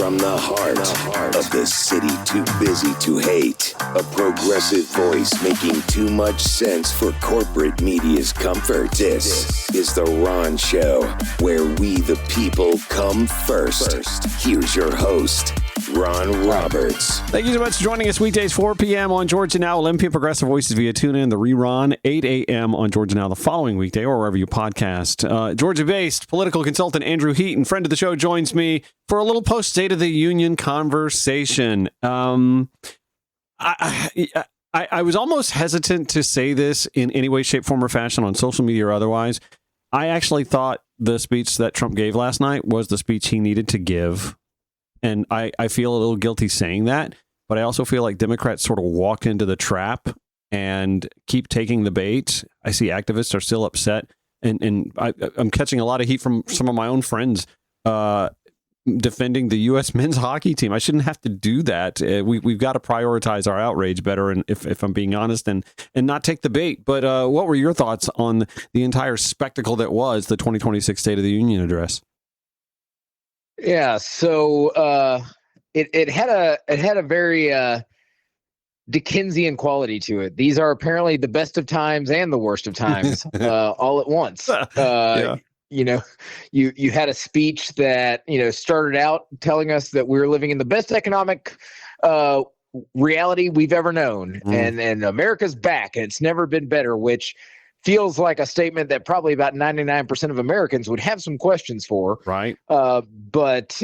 from the heart of the city too busy to hate. A progressive voice making too much sense for corporate media's comfort. This is The Ron Show, where we the people come first. Here's your host, Ron Roberts. Thank you so much for joining us weekdays 4 p.m. on Georgia Now, 11 p.m. Progressive Voices via TuneIn, the rerun, 8 a.m. on Georgia Now the following weekday or wherever you podcast. Georgia-based political consultant Andrew Heaton, friend of the show, joins me for a little post-State of the Union conversation. I was almost hesitant to say this in any way, shape, form, or fashion on social media or otherwise. I actually thought the speech that Trump gave last night was the speech he needed to give. And I feel a little guilty saying that, but I also feel like Democrats sort of walked into the trap and keep taking the bait. I see activists are still upset, and I'm catching a lot of heat from some of my own friends defending the U.S. men's hockey team. I shouldn't have to do that. We've got to prioritize our outrage better, and if I'm being honest, and not take the bait. But what were your thoughts on the entire spectacle that was the 2026 State of the Union address? Yeah, so it had a very Dickensian quality to it. These are apparently the best of times and the worst of times all at once. Yeah. You know, you had a speech that, started out telling us that we were living in the best economic reality we've ever known, and America's back and it's never been better, which feels like a statement that probably about 99% of Americans would have some questions for. Right. But,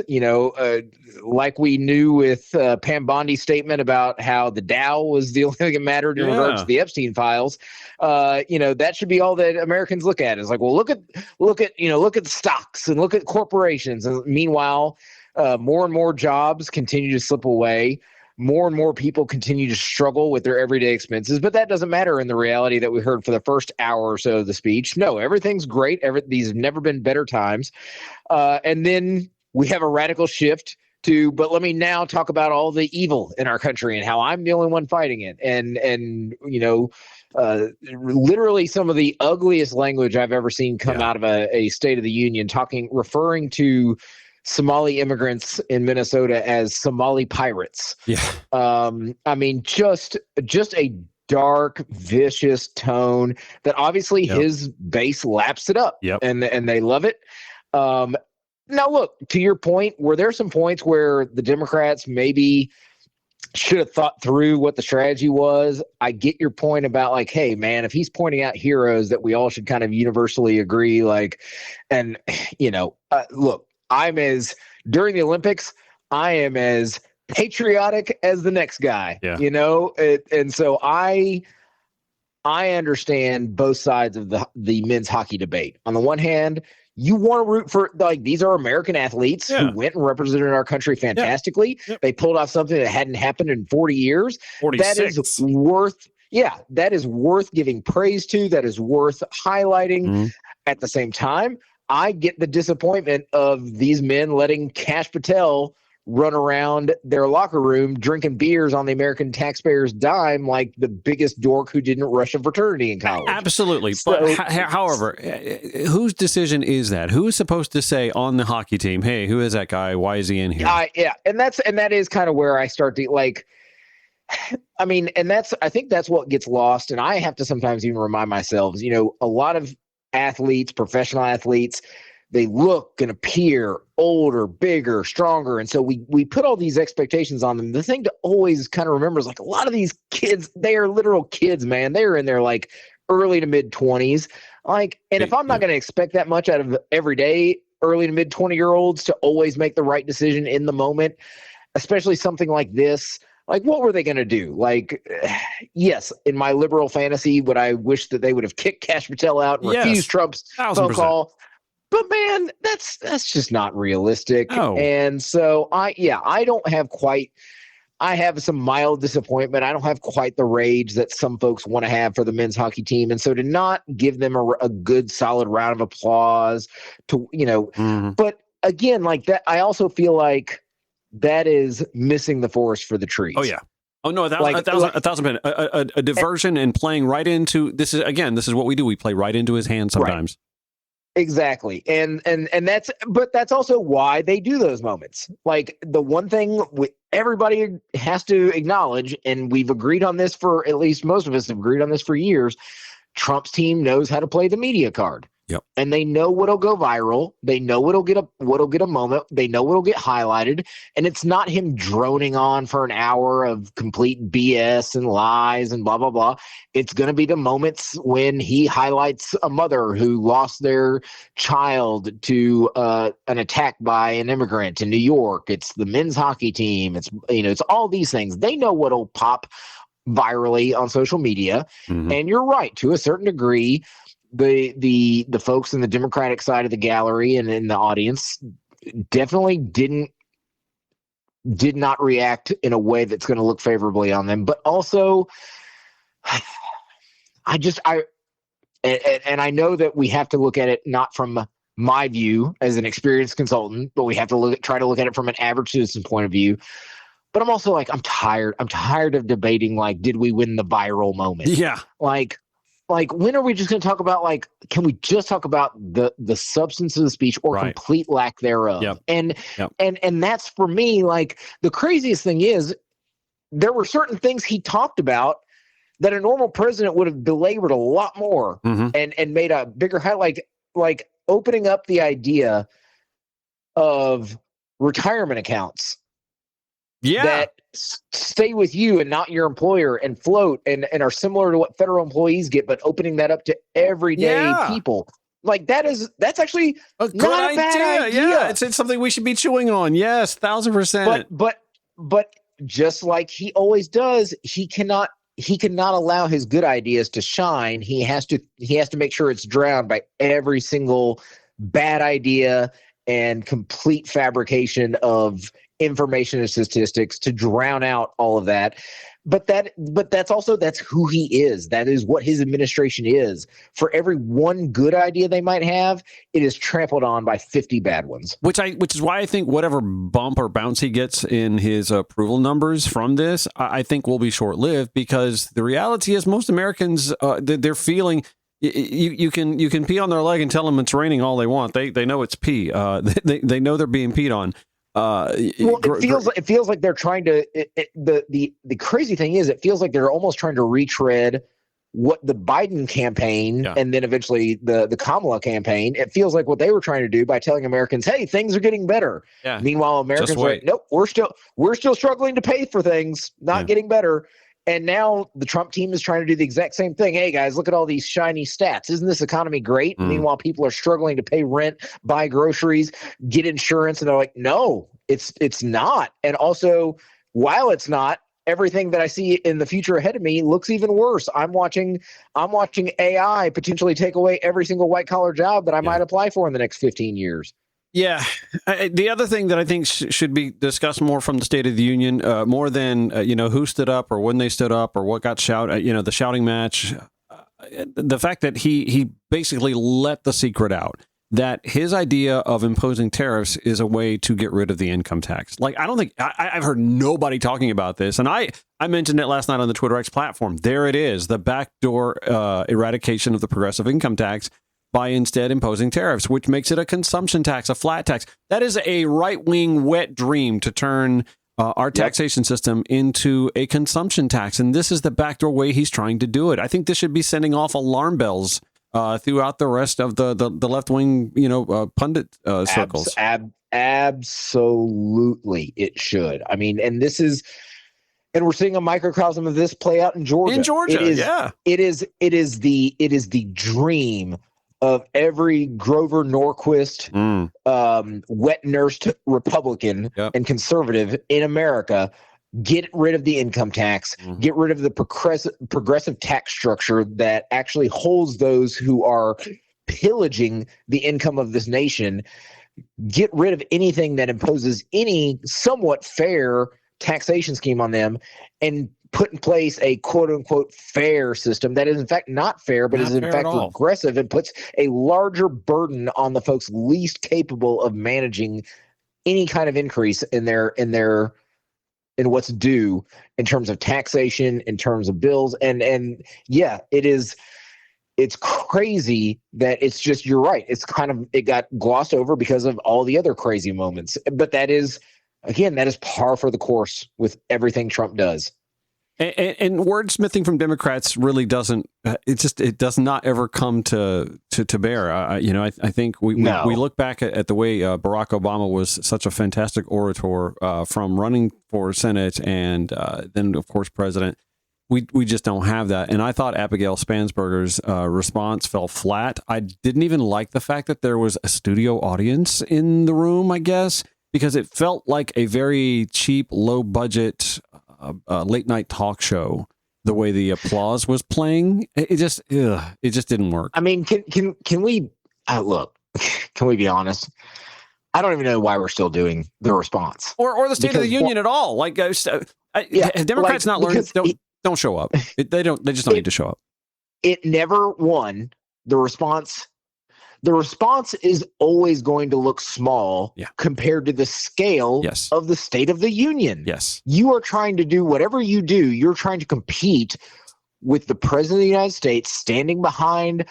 like we knew with Pam Bondi's statement about how the Dow was the only thing that mattered in regards to the Epstein files, that should be all that Americans look at. It's like, well, look at the stocks and look at corporations. And meanwhile, more and more jobs continue to slip away. More and more people continue to struggle with their everyday expenses, but that doesn't matter in the reality that we heard for the first hour or so of the speech. No, everything's great. These have never been better times. And then we have a radical shift but let me now talk about all the evil in our country and how I'm the only one fighting it. And literally some of the ugliest language I've ever seen come out of a State of the Union, referring to Somali immigrants in Minnesota as Somali pirates. Yeah. I mean, just a dark, vicious tone that obviously his base laps it up, and they love it. Now, look, to your point, were there some points where the Democrats maybe should have thought through what the strategy was? I get your point about like, hey, man, if he's pointing out heroes that we all should kind of universally agree, look, during the Olympics, I am as patriotic as the next guy, and so I understand both sides of the men's hockey debate. On the one hand, you want to root for, these are American athletes who went and represented our country fantastically. Yeah. They pulled off something that hadn't happened in 40 years. 46. That is worth giving praise to. That is worth highlighting. Mm-hmm. At the same time, I get the disappointment of these men letting Kash Patel run around their locker room drinking beers on the American taxpayers' dime like the biggest dork who didn't rush a fraternity in college. Absolutely. But however, whose decision is that? Who is supposed to say on the hockey team, hey, who is that guy? Why is he in here? And that is kind of where I start to I think that's what gets lost. And I have to sometimes even remind myself, a lot of athletes, professional athletes, they look and appear older, bigger, stronger. And so we put all these expectations on them. The thing to always kind of remember is like a lot of these kids, they are literal kids, man. They're in their like early to mid 20s. If I'm not going to expect that much out of everyday early to mid 20-year-olds to always make the right decision in the moment, especially something like this, what were they going to do? Yes, in my liberal fantasy, would I wish that they would have kicked Kash Patel out and refused Trump's phone call? But man, that's just not realistic. Oh. And so I have some mild disappointment. I don't have quite the rage that some folks want to have for the men's hockey team. And so to not give them a good solid round of applause but again, like that, I also feel like that is missing the forest for the trees. Oh yeah. Oh no, a thousand. A diversion and playing right into this is what we do. We play right into his hands sometimes. Exactly. And that's also why they do those moments. Like, the one thing everybody has to acknowledge, and we've agreed on this for, at least most of us have agreed on this for years, Trump's team knows how to play the media card. Yep. And they know what'll go viral. They know what'll get a moment. They know what'll get highlighted. And it's not him droning on for an hour of complete BS and lies and blah, blah, blah. It's going to be the moments when he highlights a mother who lost their child to an attack by an immigrant in New York. It's the men's hockey team. It's all these things. They know what'll pop virally on social media. Mm-hmm. And you're right, to a certain degree, the folks in the Democratic side of the gallery and in the audience definitely did not react in a way that's going to look favorably on them. But also, I know that we have to look at it not from my view as an experienced consultant, but we have to try to look at it from an average citizen point of view. But I'm also like, I'm tired of debating, like, did we win the viral moment? Yeah. Like, when are we just going to talk about, like, can we just talk about the substance of the speech or Right. complete lack thereof? Yep. And that's, for me, like, the craziest thing is there were certain things he talked about that a normal president would have belabored a lot more Mm-hmm. and made a bigger highlight, like opening up the idea of retirement accounts Yeah. that stay with you and not your employer and float and are similar to what federal employees get, but opening that up to everyday people. Like, that's actually a good not a bad idea. Yeah, it's something we should be chewing on. Yes, 1,000%. But just like he always does, he cannot allow his good ideas to shine. He has to make sure it's drowned by every single bad idea and complete fabrication of information and statistics to drown out all of that. But that's who he is. That is what his administration is. For every one good idea they might have, it is trampled on by 50 bad ones. Which is why I think whatever bump or bounce he gets in his approval numbers from this, I think will be short-lived, because the reality is most Americans, they're feeling. You can pee on their leg and tell them it's raining all they want. They know it's pee. They know they're being peed on. It feels like they're trying to. The crazy thing is, it feels like they're almost trying to retread what the Biden campaign and then eventually the Kamala campaign. It feels like what they were trying to do by telling Americans, "Hey, things are getting better." Yeah. Meanwhile, Americans are like, "Nope, we're still struggling to pay for things, not getting better." And now the Trump team is trying to do the exact same thing. Hey, guys, look at all these shiny stats. Isn't this economy great? Meanwhile, people are struggling to pay rent, buy groceries, get insurance. And they're like, no, it's not. And also, while it's not, everything that I see in the future ahead of me looks even worse. I'm watching AI potentially take away every single white-collar job that I might apply for in the next 15 years. Yeah. The other thing that I think should be discussed more from the State of the Union, more than, who stood up or when they stood up or what got shouted, the shouting match, the fact that he basically let the secret out that his idea of imposing tariffs is a way to get rid of the income tax. Like, I don't think I've heard nobody talking about this. And I mentioned it last night on the Twitter X platform. There it is, the backdoor eradication of the progressive income tax by instead imposing tariffs, which makes it a consumption tax, a flat tax. That is a right-wing wet dream to turn our taxation system into a consumption tax. And this is the backdoor way he's trying to do it. I think this should be sending off alarm bells throughout the rest of the left-wing, pundit circles. Absolutely, it should. I mean, and we're seeing a microcosm of this play out in Georgia. It is the dream of every Grover Norquist, wet nursed Republican and conservative in America. Get rid of the income tax, get rid of the progressive tax structure that actually holds those who are pillaging the income of this nation. Get rid of anything that imposes any somewhat fair taxation scheme on them, and put in place a quote unquote fair system that is in fact not fair, but is in fact regressive and puts a larger burden on the folks least capable of managing any kind of increase in what's due in terms of taxation, in terms of bills. And it it's crazy that it's just, you're right. It's it got glossed over because of all the other crazy moments. But that is par for the course with everything Trump does. And wordsmithing from Democrats really doesn't. It does not ever come to bear. I think we look back at the way Barack Obama was such a fantastic orator from running for Senate and then of course president. We just don't have that. And I thought Abigail Spansberger's response fell flat. I didn't even like the fact that there was a studio audience in the room, I guess, because it felt like a very cheap, low budget late night talk show. The way the applause was playing, it just didn't work. I mean, can we look? Can we be honest? I don't even know why we're still doing the response or the State of the Union at all. Like, Democrats not learned. Don't show up. They just don't need to show up. It never won. The response is always going to look small compared to the scale of the State of the Union. Yes. You are trying to do whatever you do. You're trying to compete with the President of the United States standing behind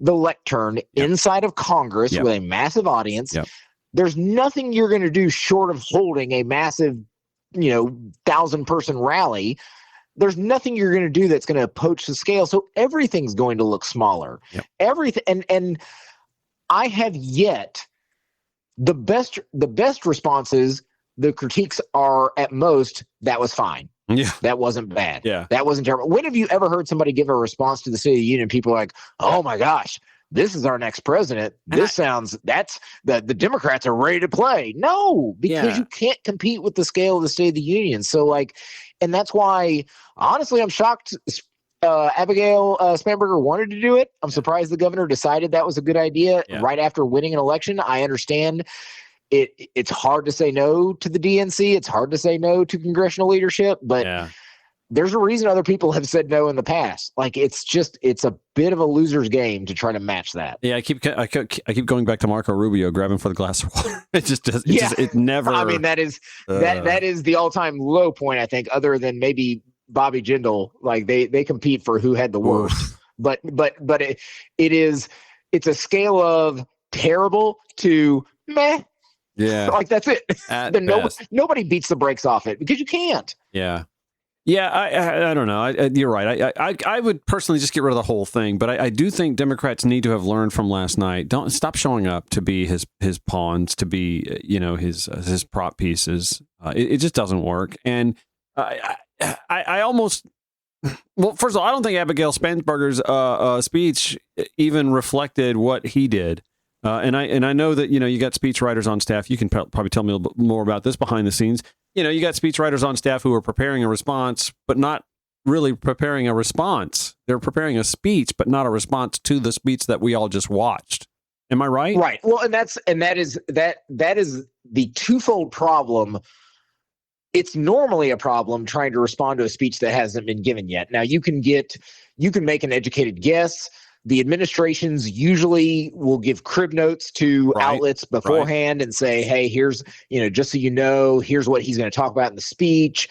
the lectern inside of Congress with a massive audience. Yep. There's nothing you're going to do short of holding a massive, 1,000-person rally. There's nothing you're going to do that's going to poach the scale. So everything's going to look smaller. Yep. Everything. And I have yet the best responses. The critiques are at most, that was fine. Yeah. That wasn't bad. Yeah. That wasn't terrible. When have you ever heard somebody give a response to the State of the Union? People are like, oh my gosh, this is our next president. That's the Democrats are ready to play. No, because you can't compete with the scale of the State of the Union. So and that's why, honestly, I'm shocked Abigail Spanberger wanted to do it. I'm surprised the governor decided that was a good idea right after winning an election. I understand it's hard to say no to the DNC. It's hard to say no to congressional leadership, but there's a reason other people have said no in the past. It's a bit of a loser's game to try to match that. Yeah, I keep going back to Marco Rubio grabbing for the glass of water. It just does. It never. I mean, that is the all-time low point, I think, other than maybe Bobby Jindal. Like they compete for who had the worst. But it's a scale of terrible to meh. Yeah, that's it. Nobody beats the brakes off it because you can't. Yeah. Yeah, I don't know. You're right. I would personally just get rid of the whole thing. But I do think Democrats need to have learned from last night. Don't stop showing up to be his pawns, to be his prop pieces. It just doesn't work. And I almost first of all, I don't think Abigail Spansberger's speech even reflected what he did. And I know that you got speech writers on staff. You can probably tell me a little bit more about this behind the scenes. You got speech writers on staff who are preparing a response, but not really preparing a response. They're preparing a speech, but not a response to the speech that we all just watched. Am I right? Right. Well, and that is the twofold problem. It's normally a problem trying to respond to a speech that hasn't been given yet. Now you can make an educated guess. The administrations usually will give crib notes to outlets beforehand and say, hey, here's, just so here's what he's going to talk about in the speech.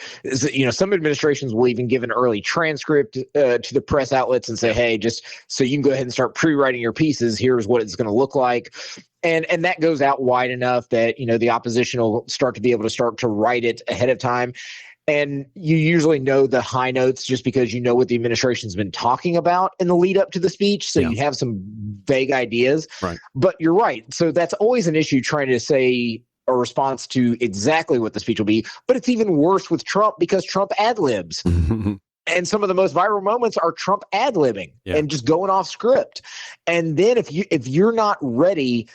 Some administrations will even give an early transcript to the press outlets and say, hey, just so you can go ahead and start pre-writing your pieces, here's what it's going to look like. And that goes out wide enough that, the opposition will start to write it ahead of time. And you usually know the high notes just because you know what the administration's been talking about in the lead up to the speech. So you have some vague ideas. Right. But you're right. So that's always an issue, trying to say a response to exactly what the speech will be. But it's even worse with Trump because Trump ad-libs. And some of the most viral moments are Trump ad-libbing and just going off script. And then if you're not ready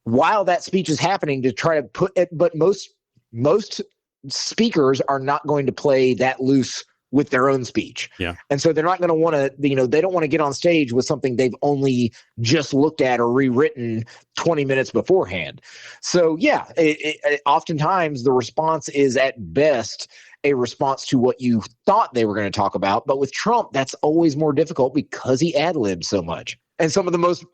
while that speech is happening to try to put it, but most speakers are not going to play that loose with their own speech. Yeah. And so they're not going to want to, they don't want to get on stage with something they've only just looked at or rewritten 20 minutes beforehand. So oftentimes the response is at best a response to what you thought they were going to talk about. But with Trump, that's always more difficult because he ad-libs so much. And some of the most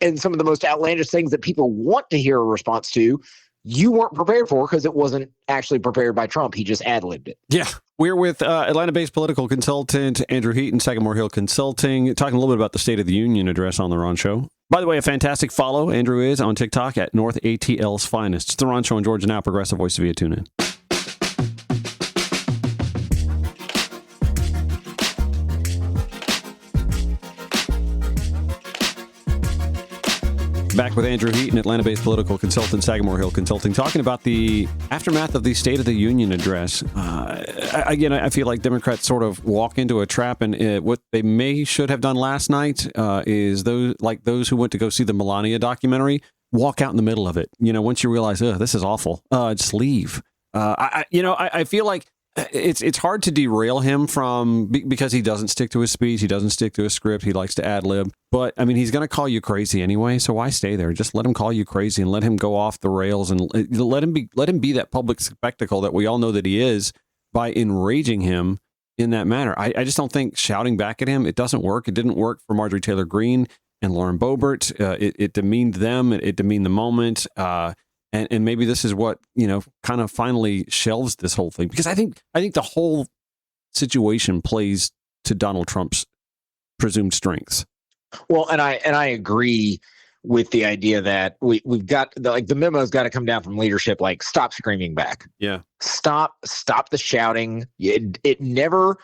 outlandish things that people want to hear a response to, you weren't prepared for because it wasn't actually prepared by Trump. He just ad-libbed it. Yeah. We're with Atlanta-based political consultant Andrew Heaton, Sagamore Hill Consulting, talking a little bit about the State of the Union address on The Ron Show. By the way, a fantastic follow, Andrew is, on TikTok at North ATL's Finest. It's The Ron Show on Georgia Now, Progressive Voice via TuneIn. Back with Andrew Heaton, Atlanta-based political consultant, Sagamore Hill Consulting, talking about the aftermath of the State of the Union address. I feel like Democrats sort of walk into a trap, and what they should have done last night is those who went to go see the Melania documentary walk out in the middle of it. Once you realize, this is awful, just leave. I feel like it's hard to derail him because he doesn't stick to his speech. He doesn't stick to his script. He likes to ad lib. But I mean, he's going to call you crazy anyway. So why stay there? Just let him call you crazy and let him go off the rails and let him be that public spectacle that we all know that he is by enraging him in that manner. I just don't think shouting back at him, it doesn't work. It didn't work for Marjorie Taylor Greene and Lauren Boebert. It demeaned them. It demeaned the moment. And maybe this is what, kind of finally shelves this whole thing, because I think the whole situation plays to Donald Trump's presumed strengths. Well, and I agree with the idea that we've got the memo's got to come down from leadership. Like, stop screaming back. Yeah. Stop the shouting. It never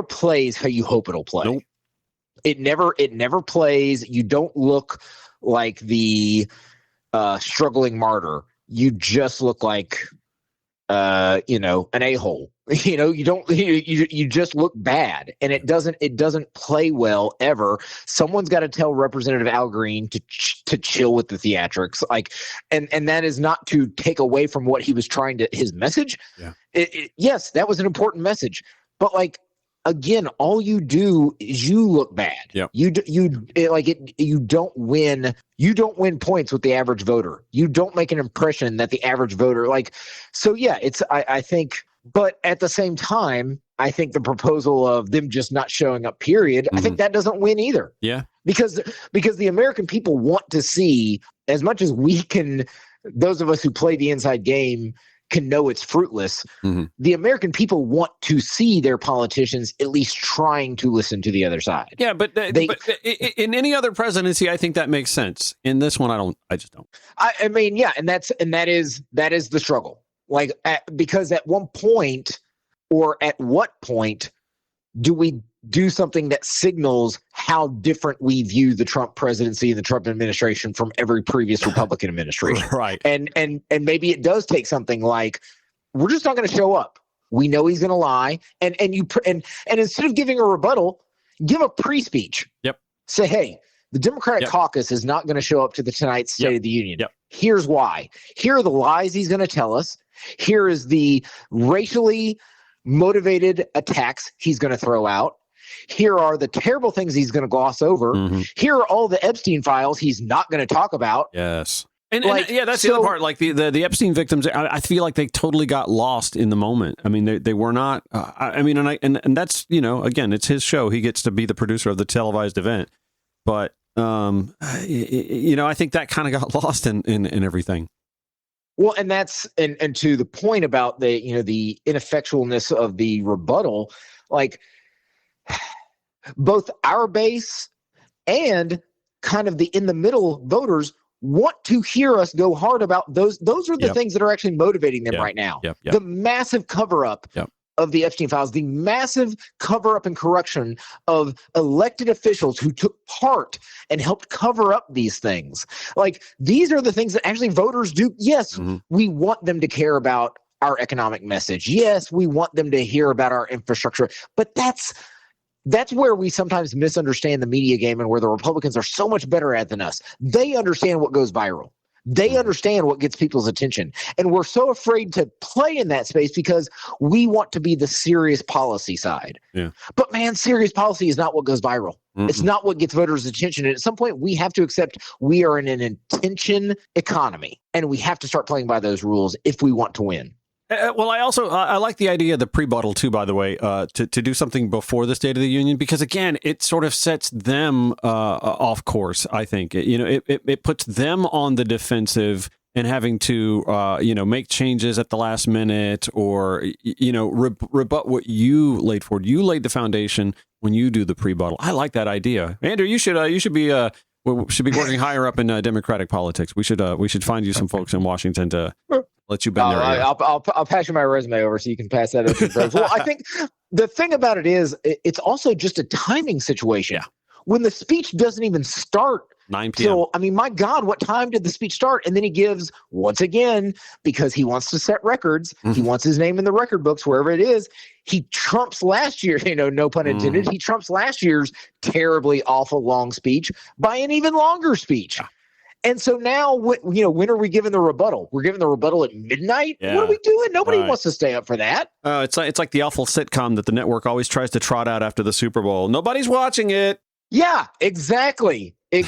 plays how you hope it'll play. Nope. It never plays. You don't look like the struggling martyr. You just look like an a-hole. You just look bad, and it doesn't play well ever. Someone's got to tell Representative Al Green to chill with the theatrics, and that is not to take away from what he was trying to his message. Yeah. Yes, that was an important message, but again, all you do is you look bad. Yep. You don't win. You don't win points with the average voter. You don't make an impression that the average voter So yeah, I think. But at the same time, I think the proposal of them just not showing up, period, I think that doesn't win either. Yeah. Because the American people want to see, as much as we can, those of us who play the inside game can know it's fruitless. Mm-hmm. The American people want to see their politicians at least trying to listen to the other side. Yeah, but in any other presidency, I think that makes sense. In this one, I just don't. I mean, yeah, and that is the struggle. Because at one point, or at what point, do we do something that signals how different we view the Trump presidency and the Trump administration from every previous Republican administration? Right. And maybe it does take something like, we're just not going to show up. We know he's going to lie. And instead of giving a rebuttal, give a pre-speech. Yep. Say, hey, the Democratic caucus is not going to show up to tonight's State of the Union. Yep. Here's why. Here are the lies he's going to tell us. Here is the racially motivated attacks he's going to throw out. Here are the terrible things he's going to gloss over. Mm-hmm. Here are all the Epstein files he's not going to talk about. Yes. And that's the other part. The Epstein victims, I feel like they totally got lost in the moment. I mean, they were not. And that's, again, it's his show. He gets to be the producer of the televised event. But I think that kind of got lost in everything. Well, and that's and to the point about the ineffectualness of the rebuttal, both our base and kind of the in the middle voters want to hear us go hard about those. Those are the things that are actually motivating them right now. The massive cover up of the Epstein files, the massive cover up and corruption of elected officials who took part and helped cover up these things. These are the things that actually voters do. Yes, we want them to care about our economic message. Yes, we want them to hear about our infrastructure. But that's where we sometimes misunderstand the media game, and where the Republicans are so much better at than us. They understand what goes viral. They understand what gets people's attention. And we're so afraid to play in that space because we want to be the serious policy side. Yeah. But man, serious policy is not what goes viral. Mm-mm. It's not what gets voters' attention. And at some point, we have to accept we are in an attention economy, and we have to start playing by those rules if we want to win. Well, I like the idea of the pre-buttal too, by the way, to do something before the State of the Union, because again, it sort of sets them off course. I think it puts them on the defensive and having to, make changes at the last minute or, rebut what you laid forward. You laid the foundation when you do the pre-buttal. I like that idea. Andrew, you should be working higher up in Democratic politics. We should find you some folks in Washington to let you bend their ear. I'll pass you my resume over so you can pass that over to friends. Well, I think the thing about it is it's also just a timing situation. Yeah. When the speech doesn't even start 9 p.m. So, I mean, my God, what time did the speech start? And then he gives, once again, because he wants to set records, he wants his name in the record books, wherever it is, he trumps last year, no pun intended, he trumps last year's terribly awful long speech by an even longer speech. Yeah. And so now, when are we giving the rebuttal? We're giving the rebuttal at midnight? Yeah. What are we doing? Nobody wants to stay up for that. It's like the awful sitcom that the network always tries to trot out after the Super Bowl. Nobody's watching it. Yeah, exactly. The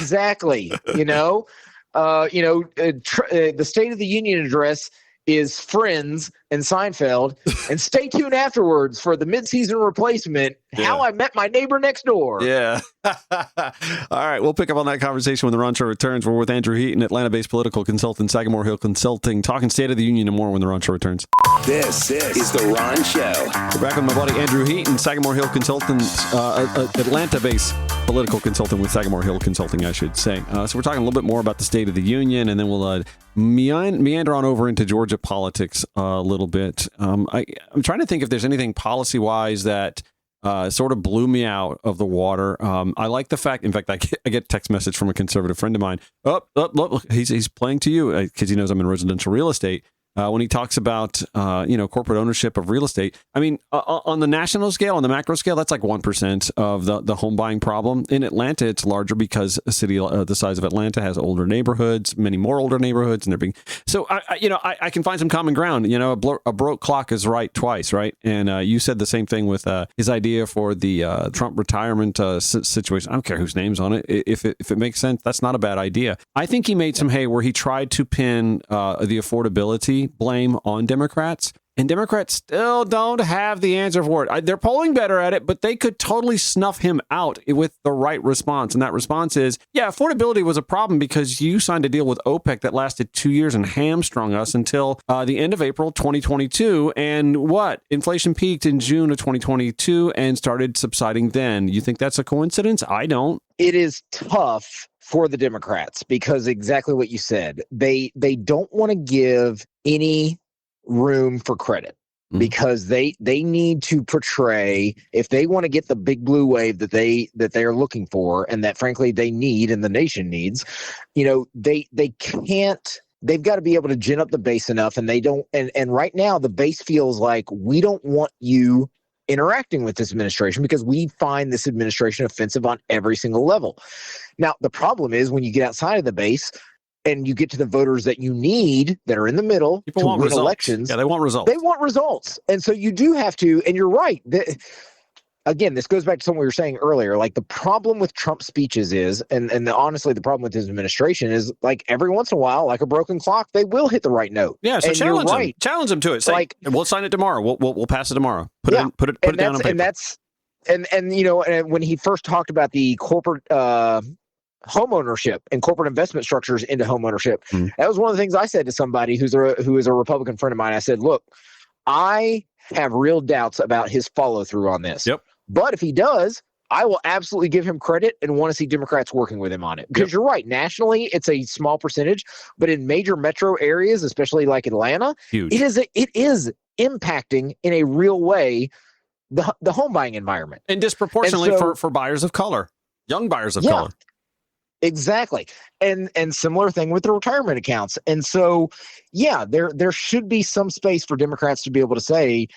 State of the Union address is Friends and Seinfeld, and stay tuned afterwards for the midseason replacement, How I Met My Neighbor Next Door. Yeah. All right, we'll pick up on that conversation when the Ron Show returns. We're with Andrew Heaton, Atlanta-based political consultant, Sagamore Hill Consulting, talking State of the Union and more when the Ron Show returns. This is the Ron Show. We're back with my buddy Andrew Heaton, Sagamore Hill Consultant, Atlanta-based political consultant with Sagamore Hill Consulting, I should say. So we're talking a little bit more about the State of the Union, and then we'll meander on over into Georgia politics a little bit. I'm trying to think if there's anything policy-wise that sort of blew me out of the water. I like the fact, in fact, I get a text message from a conservative friend of mine. He's playing to you because he knows I'm in residential real estate. When he talks about, corporate ownership of real estate. I mean, on the national scale, on the macro scale, that's like 1% of the home buying problem. In Atlanta, it's larger because a city the size of Atlanta has older neighborhoods, many more older neighborhoods, and they're being. So I can find some common ground. A broke clock is right twice, right? And you said the same thing with his idea for the Trump retirement situation. I don't care whose name's on it. If it makes sense, that's not a bad idea. I think he made some hay where he tried to pin the affordability blame on Democrats, and Democrats still don't have the answer for it. They're polling better at it, but they could totally snuff him out with the right response. And that response is, affordability was a problem because you signed a deal with OPEC that lasted 2 years and hamstrung us until the end of April 2022. And inflation peaked in June of 2022 and started subsiding then. You think that's a coincidence? I don't. It is tough for the Democrats because exactly what you said. They don't want to give any room for credit because they need to portray, if they want to get the big blue wave that they are looking for and that frankly they need and the nation needs, they can't. They've got to be able to gin up the base enough, and they don't. And right now the base feels like we don't want you interacting with this administration because we find this administration offensive on every single level. Now, the problem is when you get outside of the base and you get to the voters that you need that are in the middle to win elections. Yeah, they want results. They want results. And so you do have to, and you're right. Again, this goes back to something we were saying earlier. Like the problem with Trump's speeches is, and honestly, the problem with his administration is like every once in a while, like a broken clock, they will hit the right note. Yeah, so challenge them. Challenge them to it. Say, we'll sign it tomorrow. We'll pass it tomorrow. Put it down on paper. And when he first talked about the corporate home ownership and corporate investment structures into home ownership, that was one of the things I said to somebody who is a Republican friend of mine. I said, look, I have real doubts about his follow through on this. Yep. But if he does, I will absolutely give him credit and want to see Democrats working with him on it. Because you're right. Nationally, it's a small percentage, but in major metro areas, especially like Atlanta, huge. It is impacting in a real way the home buying environment. And disproportionately for buyers of color, young buyers of color. Exactly. And similar thing with the retirement accounts. And so, there should be some space for Democrats to be able to say,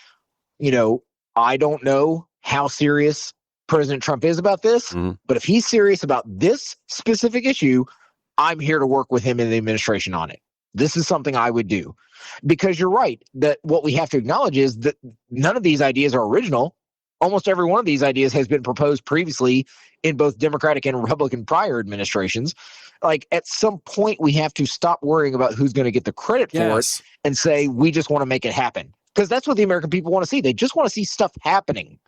I don't know how serious President Trump is about this, but if he's serious about this specific issue, I'm here to work with him in the administration on it. This is something I would do. Because you're right, that what we have to acknowledge is that none of these ideas are original. Almost every one of these ideas has been proposed previously in both Democratic and Republican prior administrations. Like at some point, we have to stop worrying about who's going to get the credit for it and say, we just want to make it happen. Because that's what the American people want to see. They just want to see stuff happening.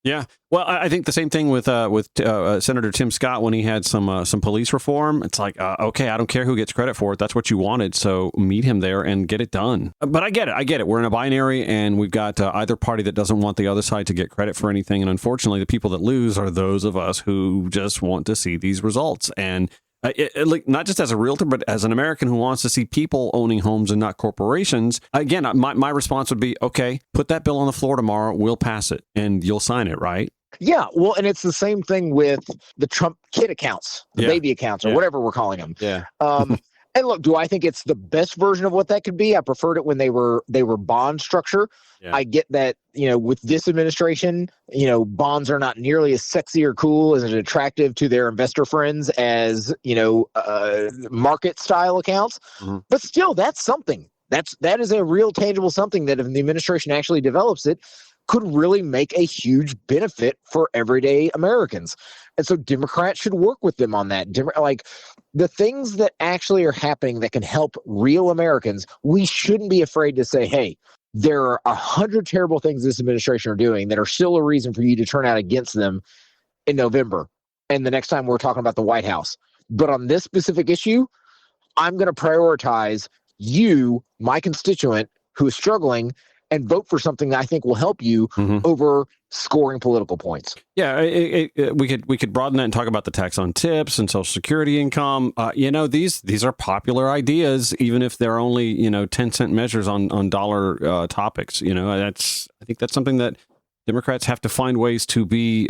Yeah. Well, I think the same thing with Senator Tim Scott when he had some police reform. It's like, okay, I don't care who gets credit for it. That's what you wanted. So meet him there and get it done. But I get it. We're in a binary, and we've got either party that doesn't want the other side to get credit for anything. And unfortunately, the people that lose are those of us who just want to see these results. And not just as a realtor, but as an American who wants to see people owning homes and not corporations. Again, my response would be, okay, put that bill on the floor tomorrow. We'll pass it and you'll sign it, right? Yeah. Well, and it's the same thing with the Trump kid accounts, the baby accounts, or whatever we're calling them. Yeah. And look, do I think it's the best version of what that could be? I preferred it when they were bond structure. Yeah. I get that, with this administration, bonds are not nearly as sexy or cool as attractive to their investor friends as, market style accounts. Mm-hmm. But still, that's something. That is a real tangible something that if the administration actually develops it, could really make a huge benefit for everyday Americans. And so Democrats should work with them on that. Like the things that actually are happening that can help real Americans, we shouldn't be afraid to say, hey, there are 100 terrible things this administration are doing that are still a reason for you to turn out against them in November and the next time we're talking about the White House. But on this specific issue, I'm going to prioritize you, my constituent, who is struggling, and vote for something that I think will help you over scoring political points. Yeah, we could broaden that and talk about the tax on tips and Social Security income. These are popular ideas, even if they're only 10-cent measures on dollar topics. I think that's something that Democrats have to find ways to be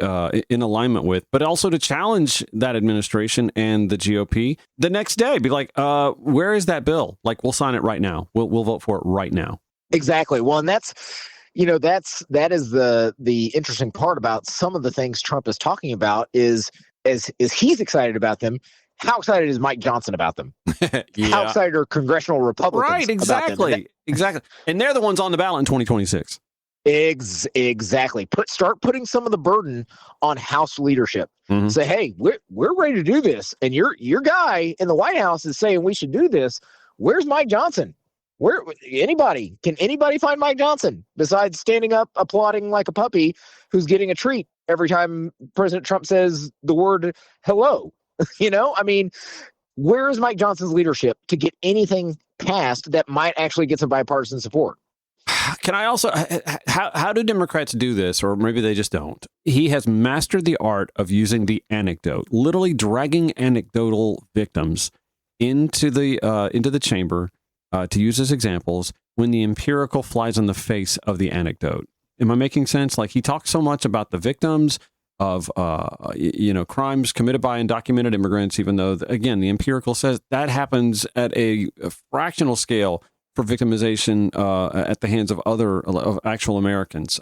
in alignment with, but also to challenge that administration and the GOP the next day. Be like, where is that bill? Like, we'll sign it right now. We'll vote for it right now. Exactly. Well, and that is the interesting part about some of the things Trump is talking about is he's excited about them. How excited is Mike Johnson about them? How excited are congressional Republicans? Right. Exactly. About them? Exactly. And they're the ones on the ballot in 2026. Exactly. Start putting some of the burden on House leadership. Mm-hmm. Say, hey, we're ready to do this, and your guy in the White House is saying we should do this. Where's Mike Johnson? Can anybody find Mike Johnson besides standing up applauding like a puppy who's getting a treat every time President Trump says the word hello? Where is Mike Johnson's leadership to get anything passed that might actually get some bipartisan support? Can I also, how do Democrats do this? Or maybe they just don't. He has mastered the art of using the anecdote, literally dragging anecdotal victims into the chamber to use as examples when the empirical flies in the face of the anecdote. Am I making sense? Like, he talks so much about the victims of, crimes committed by undocumented immigrants, even though, again, the empirical says that happens at a fractional scale for victimization at the hands of actual Americans.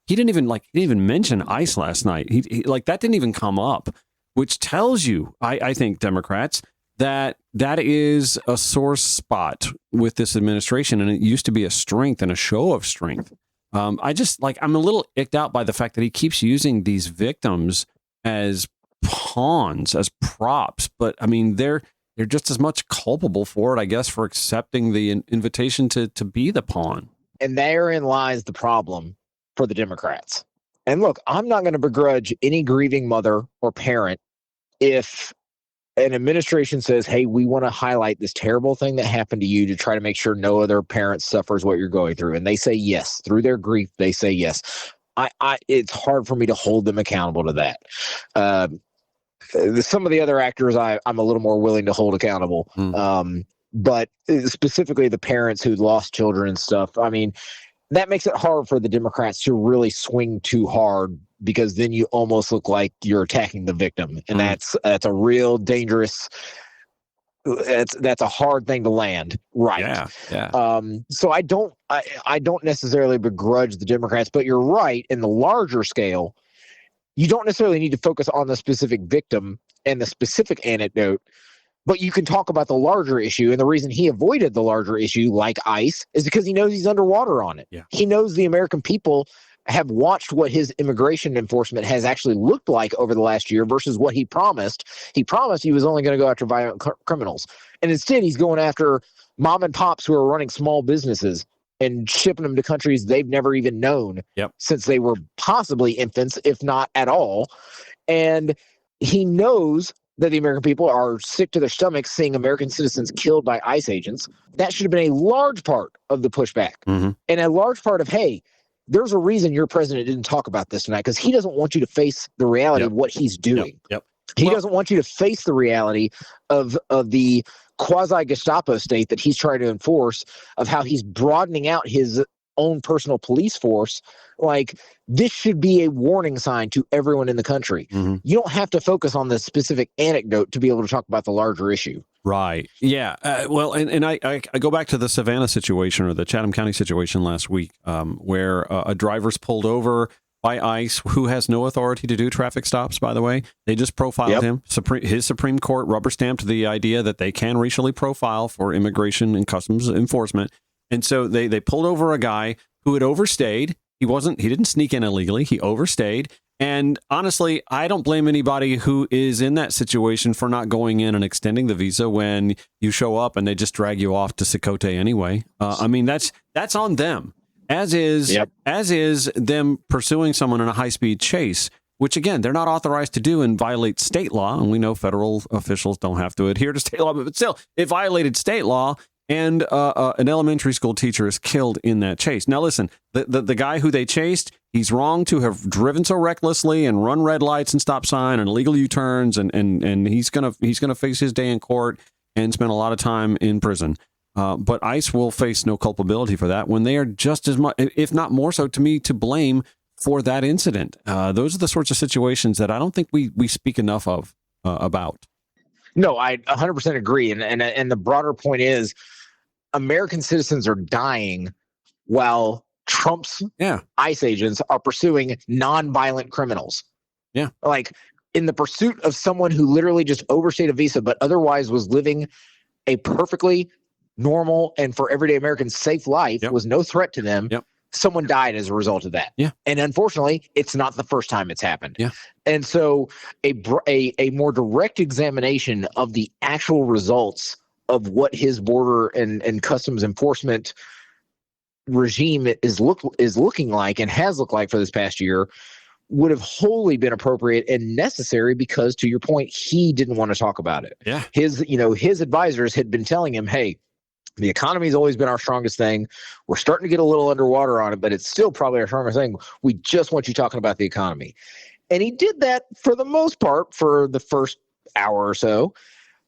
He didn't even mention ICE last night. He that didn't even come up, which tells you, I think, Democrats, that is a sore spot with this administration, and it used to be a strength and a show of strength. I'm a little icked out by the fact that he keeps using these victims as pawns, as props. But I mean, they're just as much culpable for it, I guess, for accepting the invitation to be the pawn. And therein lies the problem for the Democrats. And look, I'm not going to begrudge any grieving mother or parent if an administration says, hey, we want to highlight this terrible thing that happened to you to try to make sure no other parent suffers what you're going through. And they say yes. Through their grief, they say yes. It's hard for me to hold them accountable to that. Some of the other actors I'm a little more willing to hold accountable. But specifically the parents who lost children and stuff, I mean, that makes it hard for the Democrats to really swing too hard, because then you almost look like you're attacking the victim. And that's a real dangerous, that's a hard thing to land. Right. Yeah. So I don't necessarily begrudge the Democrats, but you're right. In the larger scale, you don't necessarily need to focus on the specific victim and the specific anecdote, but you can talk about the larger issue. And the reason he avoided the larger issue, like ICE, is because he knows he's underwater on it. Yeah. He knows the American people have watched what his immigration enforcement has actually looked like over the last year versus what he promised. He promised he was only going to go after violent criminals. And instead, he's going after mom and pops who are running small businesses and shipping them to countries they've never even known since they were possibly infants, if not at all. And he knows that the American people are sick to their stomachs seeing American citizens killed by ICE agents. That should have been a large part of the pushback, and a large part of, hey, there's a reason your president didn't talk about this tonight, because he doesn't want you to face the reality of what he's doing. He doesn't want you to face the reality of the quasi-Gestapo state that he's trying to enforce, of how he's broadening out his own personal police force. Like, this should be a warning sign to everyone in the country. You don't have to focus on the specific anecdote to be able to talk about the larger issue. Right. Yeah. Well, and I go back to the Savannah situation, or the Chatham County situation last week, where a driver's pulled over by ICE, who has no authority to do traffic stops, by the way. They just profiled him. His Supreme Court rubber stamped the idea that they can racially profile for immigration and customs enforcement. And so they pulled over a guy who had overstayed. He didn't sneak in illegally. He overstayed. And honestly, I don't blame anybody who is in that situation for not going in and extending the visa when you show up and they just drag you off to Secotè anyway. I mean, that's on them. As is them pursuing someone in a high-speed chase, which, again, they're not authorized to do and violate state law. And we know federal officials don't have to adhere to state law, but still, it violated state law. And an elementary school teacher is killed in that chase. Now, listen, the guy who they chased, he's wrong to have driven so recklessly and run red lights and stop sign and illegal U-turns, and he's gonna face his day in court and spend a lot of time in prison. But ICE will face no culpability for that when they are just as much, if not more so, to me, to blame for that incident. Those are the sorts of situations that I don't think we speak enough of about. No, I 100% agree. And the broader point is, American citizens are dying while Trump's ICE agents are pursuing nonviolent criminals. Yeah. Like, in the pursuit of someone who literally just overstayed a visa, but otherwise was living a perfectly normal and for everyday Americans safe life, was no threat to them. Someone died as a result of that. And unfortunately, it's not the first time it's happened. And so a more direct examination of the actual results of what his border and customs enforcement regime is looking like and has looked like for this past year would have wholly been appropriate and necessary, because, to your point, he didn't want to talk about it. His advisors had been telling him, hey, the economy's always been our strongest thing. We're starting to get a little underwater on it, but it's still probably our strongest thing. We just want you talking about the economy. And he did that for the most part for the first hour or so,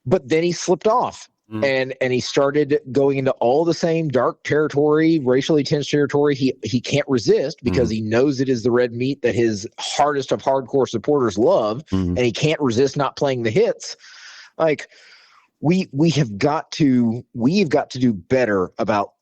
but then he slipped off. And he started going into all the same dark territory, racially tense territory he can't resist, because he knows it is the red meat that his hardest of hardcore supporters love, and he can't resist not playing the hits. Like, we've got to do better about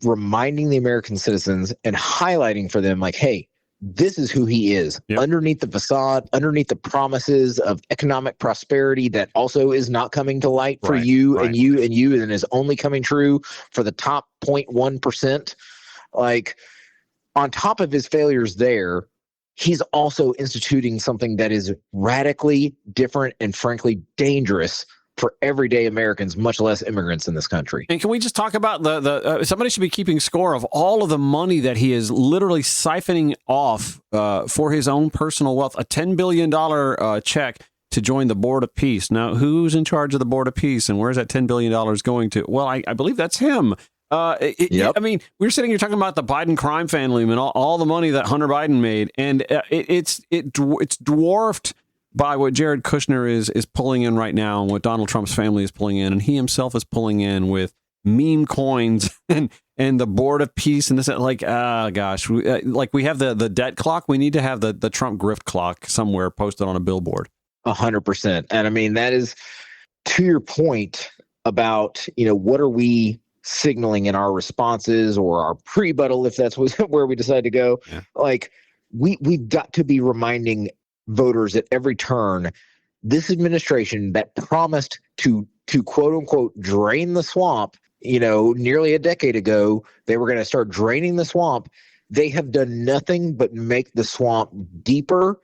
reminding the American citizens and highlighting for them, like, hey, this is who he is underneath the facade, underneath the promises of economic prosperity that also is not coming to light for you and you and you, and is only coming true for the top 0.1%. Like, on top of his failures there, he's also instituting something that is radically different and frankly dangerous for everyday Americans, much less immigrants in this country. And can we just talk about somebody should be keeping score of all of the money that he is literally siphoning off for his own personal wealth, a $10 billion check to join the Board of Peace. Now, who's in charge of the Board of Peace, and where's that $10 billion going to? Well, I believe that's him. I mean, we're sitting here talking about the Biden crime family and all the money that Hunter Biden made, and it's dwarfed by what Jared Kushner is pulling in right now, and what Donald Trump's family is pulling in, and he himself is pulling in with meme coins and the Board of Peace and this, like, gosh, we have the debt clock. We need to have the Trump grift clock somewhere posted on a billboard. 100%. And I mean, that is, to your point about, what are we signaling in our responses or our pre-buttal, if that's where we decide to go. Like, we've got to be reminding voters at every turn, this administration that promised to quote unquote drain the swamp, nearly a decade ago, they were going to start draining the swamp. They have done nothing but make the swamp deeper,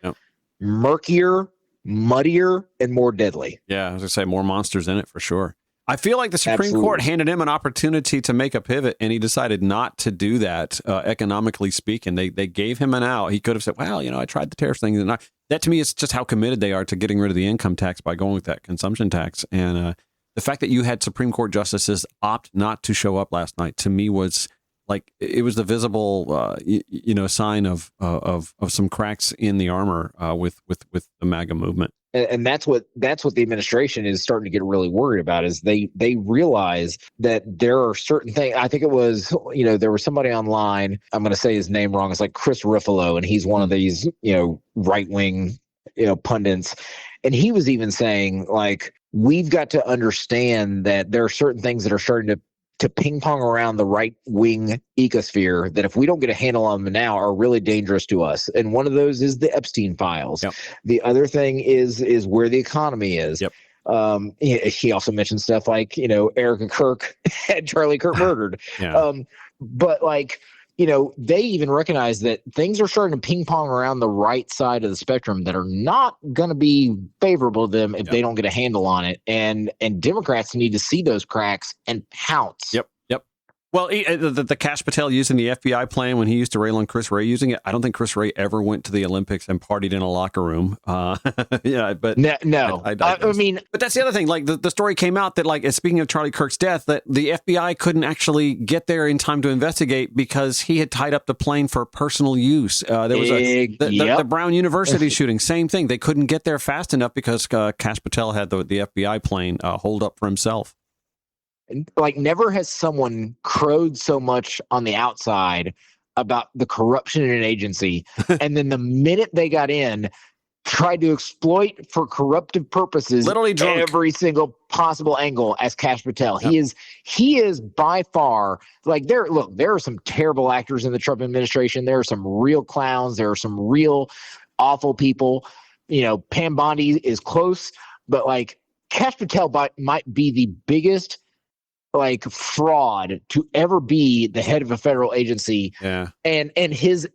murkier, muddier, and more deadly. Yeah, as I say, more monsters in it for sure. I feel like the Supreme Absolutely. Court handed him an opportunity to make a pivot, and he decided not to do that. Economically speaking, they gave him an out. He could have said, "Well, I tried the tariff thing," and that to me is just how committed they are to getting rid of the income tax by going with that consumption tax. And the fact that you had Supreme Court justices opt not to show up last night to me was like it was the visible, sign of some cracks in the armor with the MAGA movement. And that's what the administration is starting to get really worried about, is they realize that there are certain things. I think it was, there was somebody online, I'm going to say his name wrong. It's like Chris Ruffalo, and he's one of these, right wing, pundits. And he was even saying, like, we've got to understand that there are certain things that are starting to ping pong around the right wing ecosphere that if we don't get a handle on them now are really dangerous to us. And one of those is the Epstein files. Yep. The other thing is where the economy is. Yep. He also mentioned stuff like, Erica Kirk had Charlie Kirk murdered. Yeah. But like, they even recognize that things are starting to ping pong around the right side of the spectrum that are not going to be favorable to them if they don't get a handle on it. And Democrats need to see those cracks and pounce. Yep. Well, the Kash Patel using the FBI plane when he used to rail on Chris Wray using it, I don't think Chris Wray ever went to the Olympics and partied in a locker room. Yeah, but no. I mean, but that's the other thing. Like the story came out that, like, speaking of Charlie Kirk's death, that the FBI couldn't actually get there in time to investigate because he had tied up the plane for personal use. There was the Brown University shooting, same thing. They couldn't get there fast enough because Kash Patel had the FBI plane holed up for himself. Like, never has someone crowed so much on the outside about the corruption in an agency, and then the minute they got in, tried to exploit for corruptive purposes literally drunk every single possible angle as Kash Patel. Yep. He is by far, like, there are some terrible actors in the Trump administration. There are some real clowns. There are some real awful people. Pam Bondi is close, but like Kash Patel might be the biggest fraud to ever be the head of a federal agency. Yeah. And his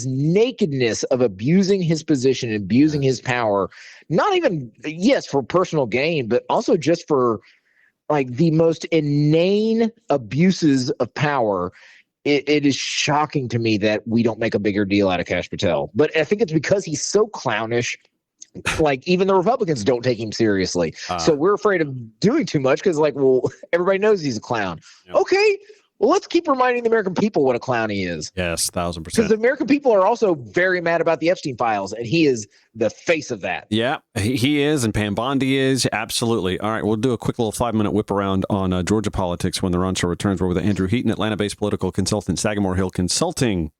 nakedness of abusing his position and abusing his power, not even, yes, for personal gain, but also just for like the most inane abuses of power. It is shocking to me that we don't make a bigger deal out of Kash Patel. But I think it's because he's so clownish. Like, even the Republicans don't take him seriously. So we're afraid of doing too much because, like, well, everybody knows he's a clown. Yep. Okay, well, let's keep reminding the American people what a clown he is. Yes, 1,000%. Because the American people are also very mad about the Epstein files, and he is the face of that. Yeah, he is, and Pam Bondi is. Absolutely. All right, we'll do a quick little 5-minute whip around on Georgia politics when the Ron Show returns. We're with Andrew Heaton, Atlanta-based political consultant, Sagamore Hill Consulting.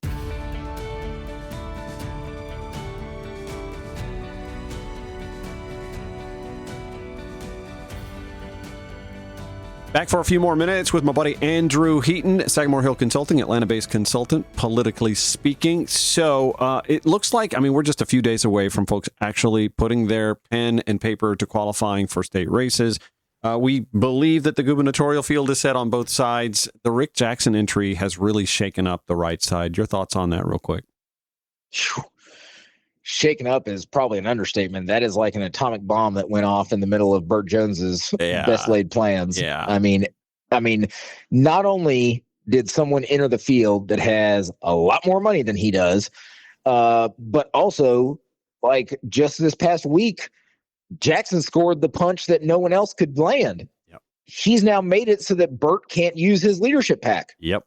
Back for a few more minutes with my buddy Andrew Heaton, Sagamore Hill Consulting, Atlanta-based consultant, politically speaking. So it looks like, we're just a few days away from folks actually putting their pen and paper to qualifying for state races. We believe that the gubernatorial field is set on both sides. The Rick Jackson entry has really shaken up the right side. Your thoughts on that real quick? Shaken up is probably an understatement. That is like an atomic bomb that went off in the middle of Burt Jones's best laid plans. Yeah. I mean, not only did someone enter the field that has a lot more money than he does, but also, like, just this past week, Jackson scored the punch that no one else could land. Yep. He's now made it so that Burt can't use his leadership PAC. Yep.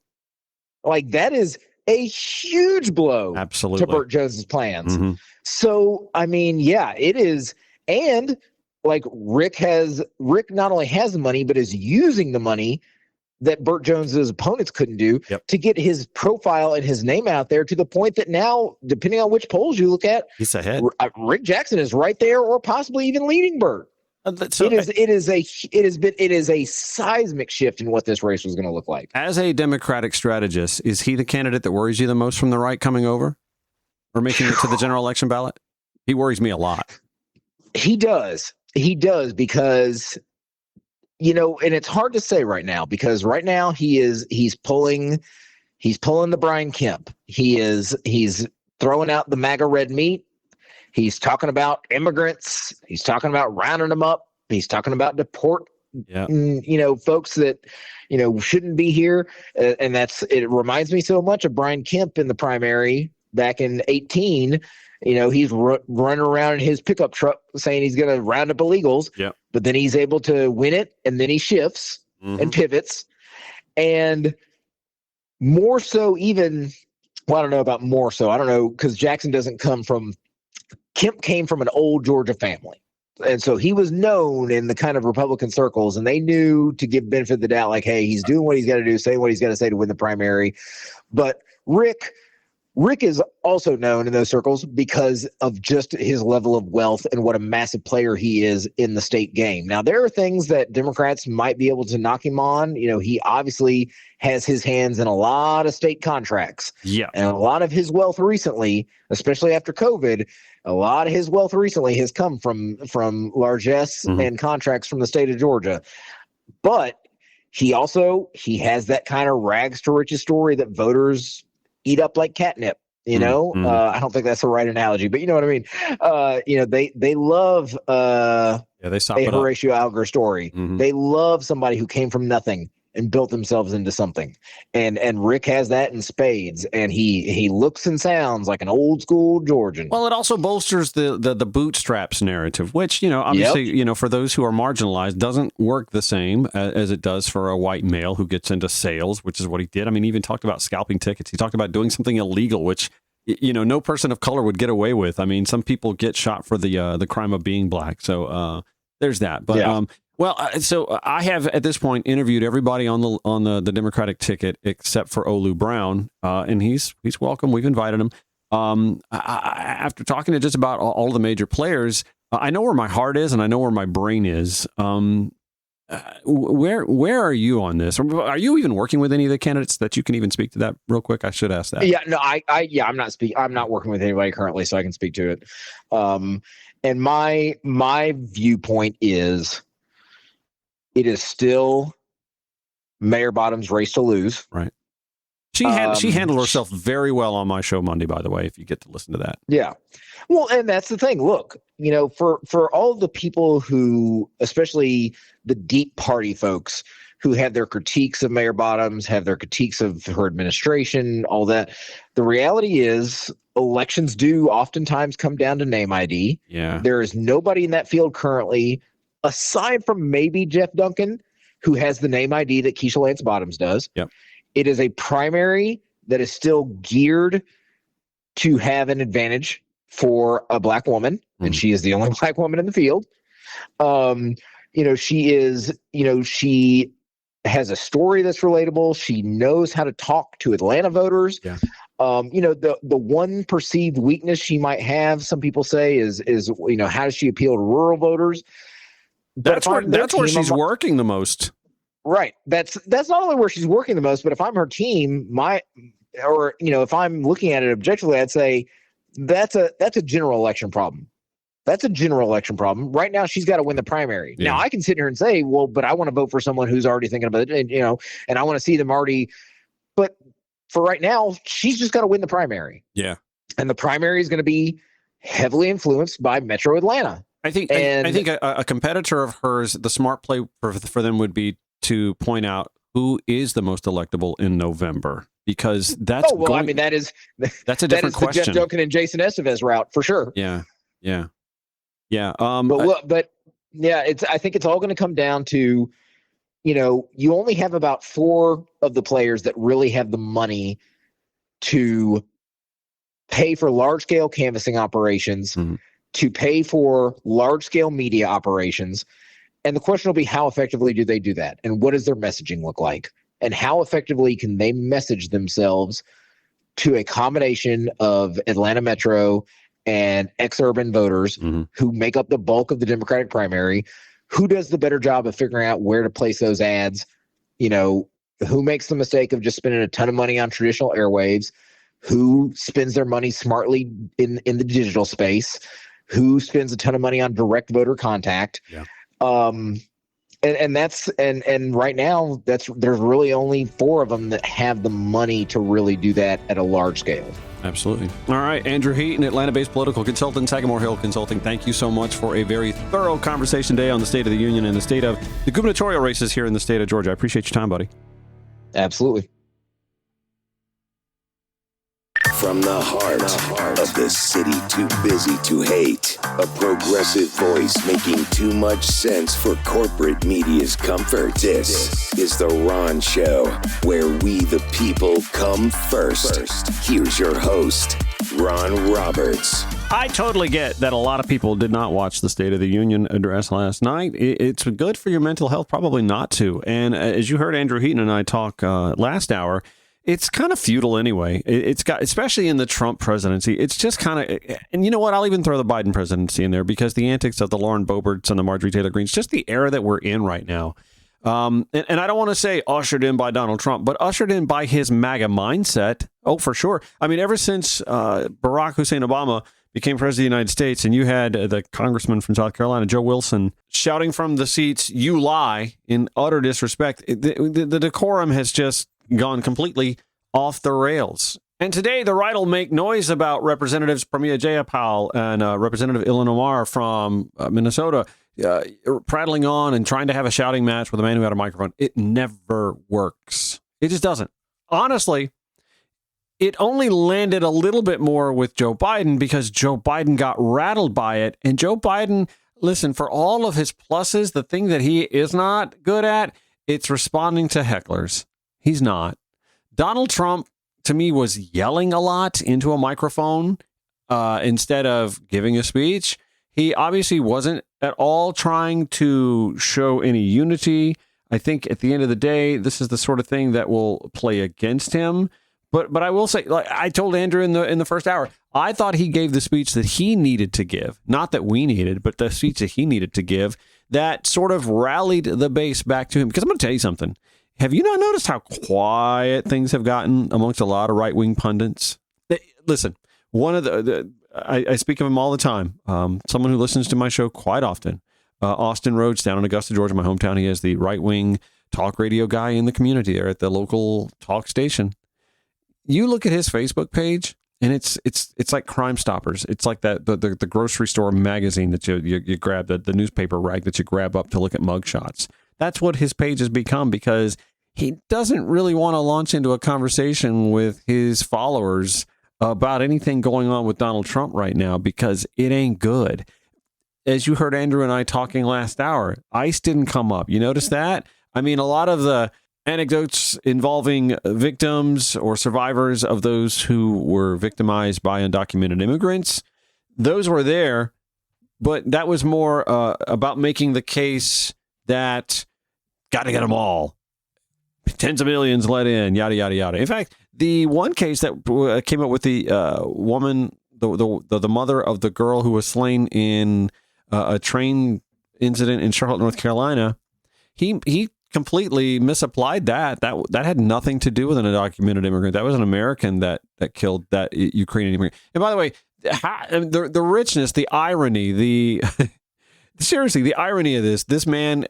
Like, that is a huge blow absolutely to Burt Jones's plans. Mm-hmm. So, it is. And like, Rick not only has the money, but is using the money that Burt Jones's opponents couldn't do to get his profile and his name out there, to the point that now, depending on which polls you look at, he's ahead. Rick Jackson is right there, or possibly even leading Burt. So it is a seismic shift in what this race was going to look like. As a Democratic strategist, is he the candidate that worries you the most from the right coming over or making it to the general election ballot? He worries me a lot. He does because, and it's hard to say right now, because right now he's pulling the Brian Kemp. He's throwing out the MAGA red meat. He's talking about immigrants. He's talking about rounding them up. He's talking about folks that, shouldn't be here. And it reminds me so much of Brian Kemp in the primary back in 2018. He's running around in his pickup truck saying he's going to round up illegals, but then he's able to win it, and then he shifts and pivots. And more so even, well, I don't know about more so. I don't know, because Jackson Kemp came from an old Georgia family. And so he was known in the kind of Republican circles, and they knew to give benefit of the doubt, like, hey, he's doing what he's got to do, saying what he's got to say to win the primary. But Rick is also known in those circles because of just his level of wealth and what a massive player he is in the state game. Now, there are things that Democrats might be able to knock him on. He obviously has his hands in a lot of state contracts. Yeah. And a lot of his wealth recently, especially after COVID, a lot of his wealth recently has come from largesse and contracts from the state of Georgia. But he has that kind of rags to riches story that voters eat up like catnip, I don't think that's the right analogy, but you know what I mean? They love they a Horatio Alger story. They love somebody who came from nothing and built themselves into something. And Rick has that in spades, and he looks and sounds like an old school Georgian. Well, it also bolsters the bootstraps narrative, which, obviously, for those who are marginalized, doesn't work the same as it does for a white male who gets into sales, which is what he did. I mean, he even talked about scalping tickets. He talked about doing something illegal, which, no person of color would get away with. I mean, some people get shot for the crime of being black. So there's that. But so I have at this point interviewed everybody on the Democratic ticket except for Olu Brown, and he's welcome. We've invited him. After talking to just about all the major players, I know where my heart is and I know where my brain is. Where are you on this? Are you even working with any of the candidates that you can even speak to that real quick? I should ask that. Yeah, no, I'm not working with anybody currently, so I can speak to it. And my viewpoint is, it is still Mayor Bottom's race to lose. Right. She handled herself very well on my show Monday, by the way, if you get to listen to that. Yeah. Well, and that's the thing. Look, for all the people who, especially the deep party folks who have their critiques of Mayor Bottoms, have their critiques of her administration, all that, the reality is elections do oftentimes come down to name ID. Yeah. There is nobody in that field currently, aside from maybe Jeff Duncan, who has the name ID that Keisha Lance Bottoms does. Yep. It is a primary that is still geared to have an advantage for a black woman, and she is the only black woman in the field. She has a story that's relatable. She knows how to talk to Atlanta voters. Yeah. The one perceived weakness she might have, some people say, is how does she appeal to rural voters? That's where she's working the most. Right. That's not only where she's working the most, but if I'm her team, if I'm looking at it objectively, I'd say that's a general election problem. That's a general election problem. Right now, she's got to win the primary. Yeah. Now, I can sit here and say, well, but I want to vote for someone who's already thinking about it, and I want to see them already. But for right now, she's just got to win the primary. Yeah. And the primary is going to be heavily influenced by Metro Atlanta. I think a competitor of hers, the smart play for them would be to point out who is the most electable in November, because that's that's a different question. The Jeff Duncan and Jason Estevez route for sure. Yeah. I think it's all going to come down to, you only have about 4 of the players that really have the money to pay for large scale canvassing operations, to pay for large scale media operations. And the question will be, how effectively do they do that? And what does their messaging look like? And how effectively can they message themselves to a combination of Atlanta Metro and ex-urban voters who make up the bulk of the Democratic primary? Who does the better job of figuring out where to place those ads? Who makes the mistake of just spending a ton of money on traditional airwaves? Who spends their money smartly in the digital space? Who spends a ton of money on direct voter contact? Yeah. And right now there's really only 4 of them that have the money to really do that at a large scale. Absolutely. All right, Andrew Heaton, Atlanta-based political consultant, Sagamore Hill Consulting. Thank you so much for a very thorough conversation today on the State of the Union and the state of the gubernatorial races here in the state of Georgia. I appreciate your time, buddy. Absolutely. From the heart of the city too busy to hate, a progressive voice making too much sense for corporate media's comfort. This is The Ron Show, where we the people come first. Here's your host, Ron Roberts. I totally get that a lot of people did not watch the State of the Union address last night. It's good for your mental health, probably not to. And as you heard Andrew Heaton and I talk last hour, it's kind of futile anyway. It's got, especially in the Trump presidency, it's just kind of, and you know what? I'll even throw the Biden presidency in there because the antics of the Lauren Boeberts and the Marjorie Taylor Greens, just the era that we're in right now. And I don't want to say ushered in by Donald Trump, but ushered in by his MAGA mindset. Oh, for sure. I mean, ever since Barack Hussein Obama became president of the United States and you had the congressman from South Carolina, Joe Wilson, shouting from the seats, "You lie," in utter disrespect, the decorum has just gone completely off the rails. And today, the right will make noise about Representatives Pramila Jayapal and Representative Ilhan Omar from Minnesota prattling on and trying to have a shouting match with a man who had a microphone. It never works. It just doesn't. Honestly, it only landed a little bit more with Joe Biden because Joe Biden got rattled by it. And Joe Biden, listen, for all of his pluses, the thing that he is not good at, it's responding to hecklers. He's not. Donald Trump, to me, was yelling a lot into a microphone instead of giving a speech. He obviously wasn't at all trying to show any unity. I think at the end of the day, this is the sort of thing that will play against him. But I will say, like I told Andrew in the first hour, I thought he gave the speech that he needed to give, not that we needed, but the speech that he needed to give that sort of rallied the base back to him. Because I'm going to tell you something. Have you not noticed how quiet things have gotten amongst a lot of right-wing pundits? Listen, one of I speak of him all the time. Someone who listens to my show quite often. Austin Rhodes down in Augusta, Georgia, my hometown. He is the right-wing talk radio guy in the community there at the local talk station. You look at his Facebook page, and it's like Crime Stoppers. It's like that the grocery store magazine that you grab, the newspaper rag that you grab up to look at mugshots. That's what his page has become because he doesn't really want to launch into a conversation with his followers about anything going on with Donald Trump right now because it ain't good. As you heard Andrew and I talking last hour, ICE didn't come up. You notice that? I mean, a lot of the anecdotes involving victims or survivors of those who were victimized by undocumented immigrants, those were there, but that was more about making the case that got to get them all. Tens of millions let in, yada, yada, yada. In fact, the one case that came up with the woman, the mother of the girl who was slain in a train incident in Charlotte, North Carolina, he completely misapplied that. That had nothing to do with an undocumented immigrant. That was an American that killed that Ukrainian immigrant. And by the way, the richness, the irony, seriously, the irony of this man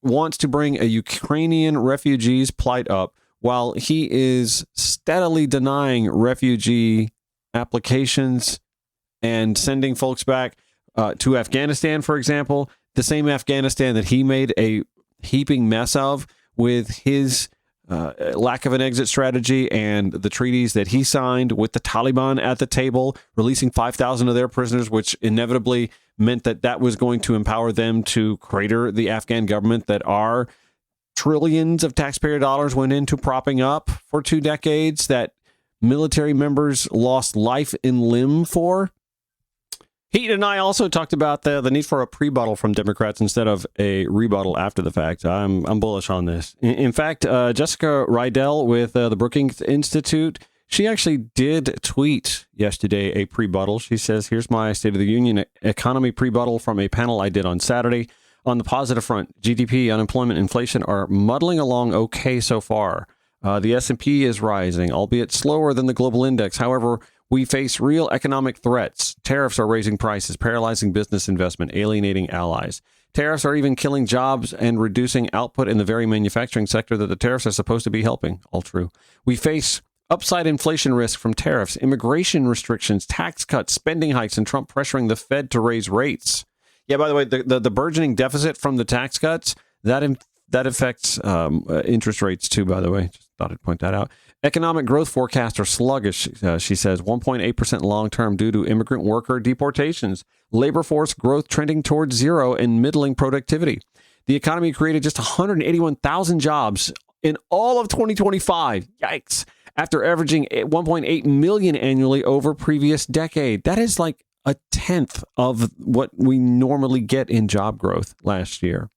wants to bring a Ukrainian refugee's plight up while he is steadily denying refugee applications and sending folks back to Afghanistan, for example, the same Afghanistan that he made a heaping mess of with his lack of an exit strategy and the treaties that he signed with the Taliban at the table, releasing 5,000 of their prisoners, which inevitably meant that was going to empower them to crater the Afghan government that our trillions of taxpayer dollars went into propping up for 2 decades, that military members lost life and limb for. Heaton and I also talked about the need for a prebuttal from Democrats instead of a rebuttal after the fact. I'm bullish on this. In fact, Jessica Rydell with the Brookings Institute, she actually did tweet yesterday a prebuttal. She says, here's my State of the Union economy prebuttal from a panel I did on Saturday. On the positive front, GDP, unemployment, inflation are muddling along okay so far. The S&P is rising, albeit slower than the global index. However, we face real economic threats. Tariffs are raising prices, paralyzing business investment, alienating allies. Tariffs are even killing jobs and reducing output in the very manufacturing sector that the tariffs are supposed to be helping. All true. We face upside inflation risk from tariffs, immigration restrictions, tax cuts, spending hikes, and Trump pressuring the Fed to raise rates. Yeah, by the way, the burgeoning deficit from the tax cuts, that affects interest rates too, by the way. Just thought I'd point that out. Economic growth forecasts are sluggish, she says, 1.8% long-term due to immigrant worker deportations, labor force growth trending towards zero, and middling productivity. The economy created just 181,000 jobs in all of 2025. Yikes. After averaging 1.8 million annually over previous decade. That is like a tenth of what we normally get in job growth last year.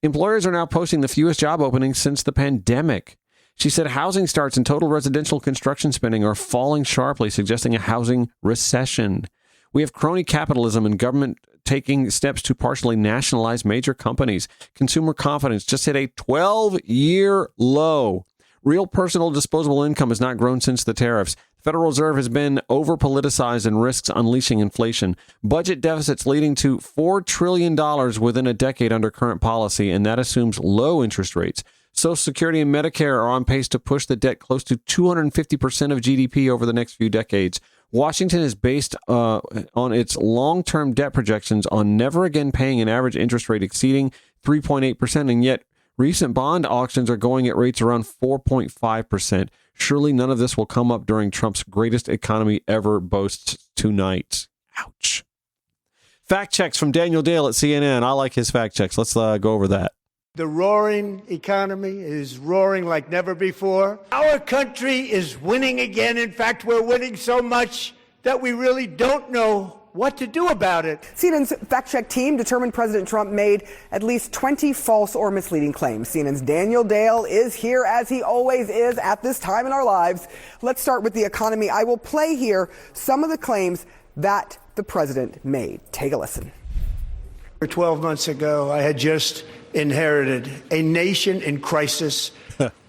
Employers are now posting the fewest job openings since the pandemic. She said housing starts and total residential construction spending are falling sharply, suggesting a housing recession. We have crony capitalism and government taking steps to partially nationalize major companies. Consumer confidence just hit a 12-year low. Real personal disposable income has not grown since the tariffs. The Federal Reserve has been over-politicized and risks unleashing inflation. Budget deficits leading to $4 trillion within a decade under current policy, and that assumes low interest rates. Social Security and Medicare are on pace to push the debt close to 250% of GDP over the next few decades. Washington is based on its long-term debt projections on never again paying an average interest rate exceeding 3.8%, and yet recent bond auctions are going at rates around 4.5%. Surely none of this will come up during Trump's greatest economy ever boasts tonight. Ouch. Fact checks from Daniel Dale at CNN. I like his fact checks. Let's go over that. The roaring economy is roaring like never before. Our country is winning again. In fact, we're winning so much that we really don't know what to do about it. CNN's fact-check team determined President Trump made at least 20 false or misleading claims. CNN's Daniel Dale is here, as he always is at this time in our lives. Let's start with the economy. I will play here some of the claims that the president made. Take a listen. 12 months ago, I had just inherited a nation in crisis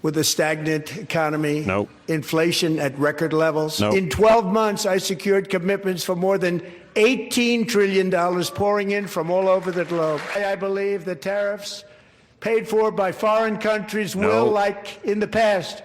with a stagnant economy, inflation at record levels. In 12 months, I secured commitments for more than $18 trillion pouring in from all over the globe. I believe the tariffs paid for by foreign countries will, like in the past,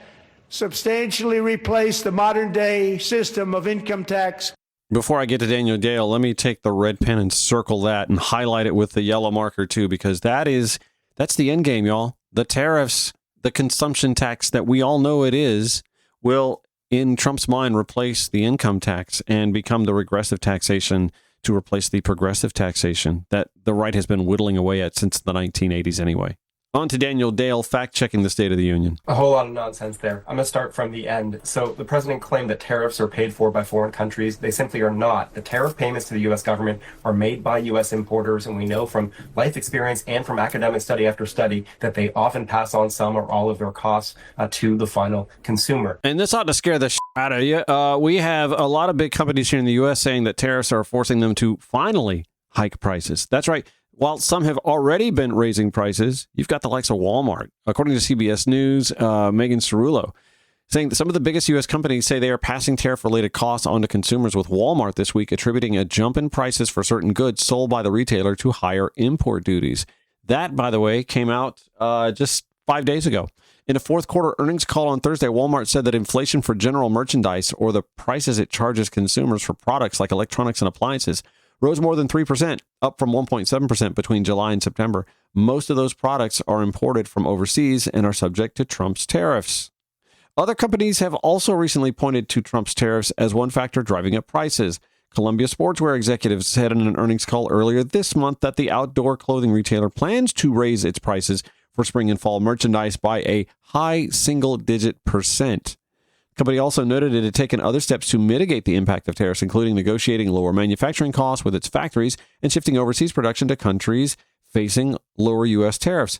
substantially replace the modern-day system of income tax. Before I get to Daniel Dale, let me take the red pen and circle that and highlight it with the yellow marker too, because that's the end game, y'all. The tariffs, the consumption tax that we all know it is, will, in Trump's mind, replace the income tax and become the regressive taxation to replace the progressive taxation that the right has been whittling away at since the 1980s anyway. On to Daniel Dale, fact-checking the State of the Union. A whole lot of nonsense there. I'm going to start from the end. So the president claimed that tariffs are paid for by foreign countries. They simply are not. The tariff payments to the U.S. government are made by U.S. importers, and we know from life experience and from academic study after study that they often pass on some or all of their costs to the final consumer. And this ought to scare the shit out of you. We have a lot of big companies here in the U.S. saying that tariffs are forcing them to finally hike prices. That's right. While some have already been raising prices, you've got the likes of Walmart. According to CBS News, Megan Cerullo saying that some of the biggest U.S. companies say they are passing tariff-related costs onto consumers, with Walmart this week attributing a jump in prices for certain goods sold by the retailer to higher import duties. That, by the way, came out just 5 days ago. In a fourth quarter earnings call on Thursday, Walmart said that inflation for general merchandise, or the prices it charges consumers for products like electronics and appliances, rose more than 3%, up from 1.7% between July and September. Most of those products are imported from overseas and are subject to Trump's tariffs. Other companies have also recently pointed to Trump's tariffs as one factor driving up prices. Columbia Sportswear executives said in an earnings call earlier this month that the outdoor clothing retailer plans to raise its prices for spring and fall merchandise by a high single-digit %. The company also noted it had taken other steps to mitigate the impact of tariffs, including negotiating lower manufacturing costs with its factories and shifting overseas production to countries facing lower U.S. tariffs,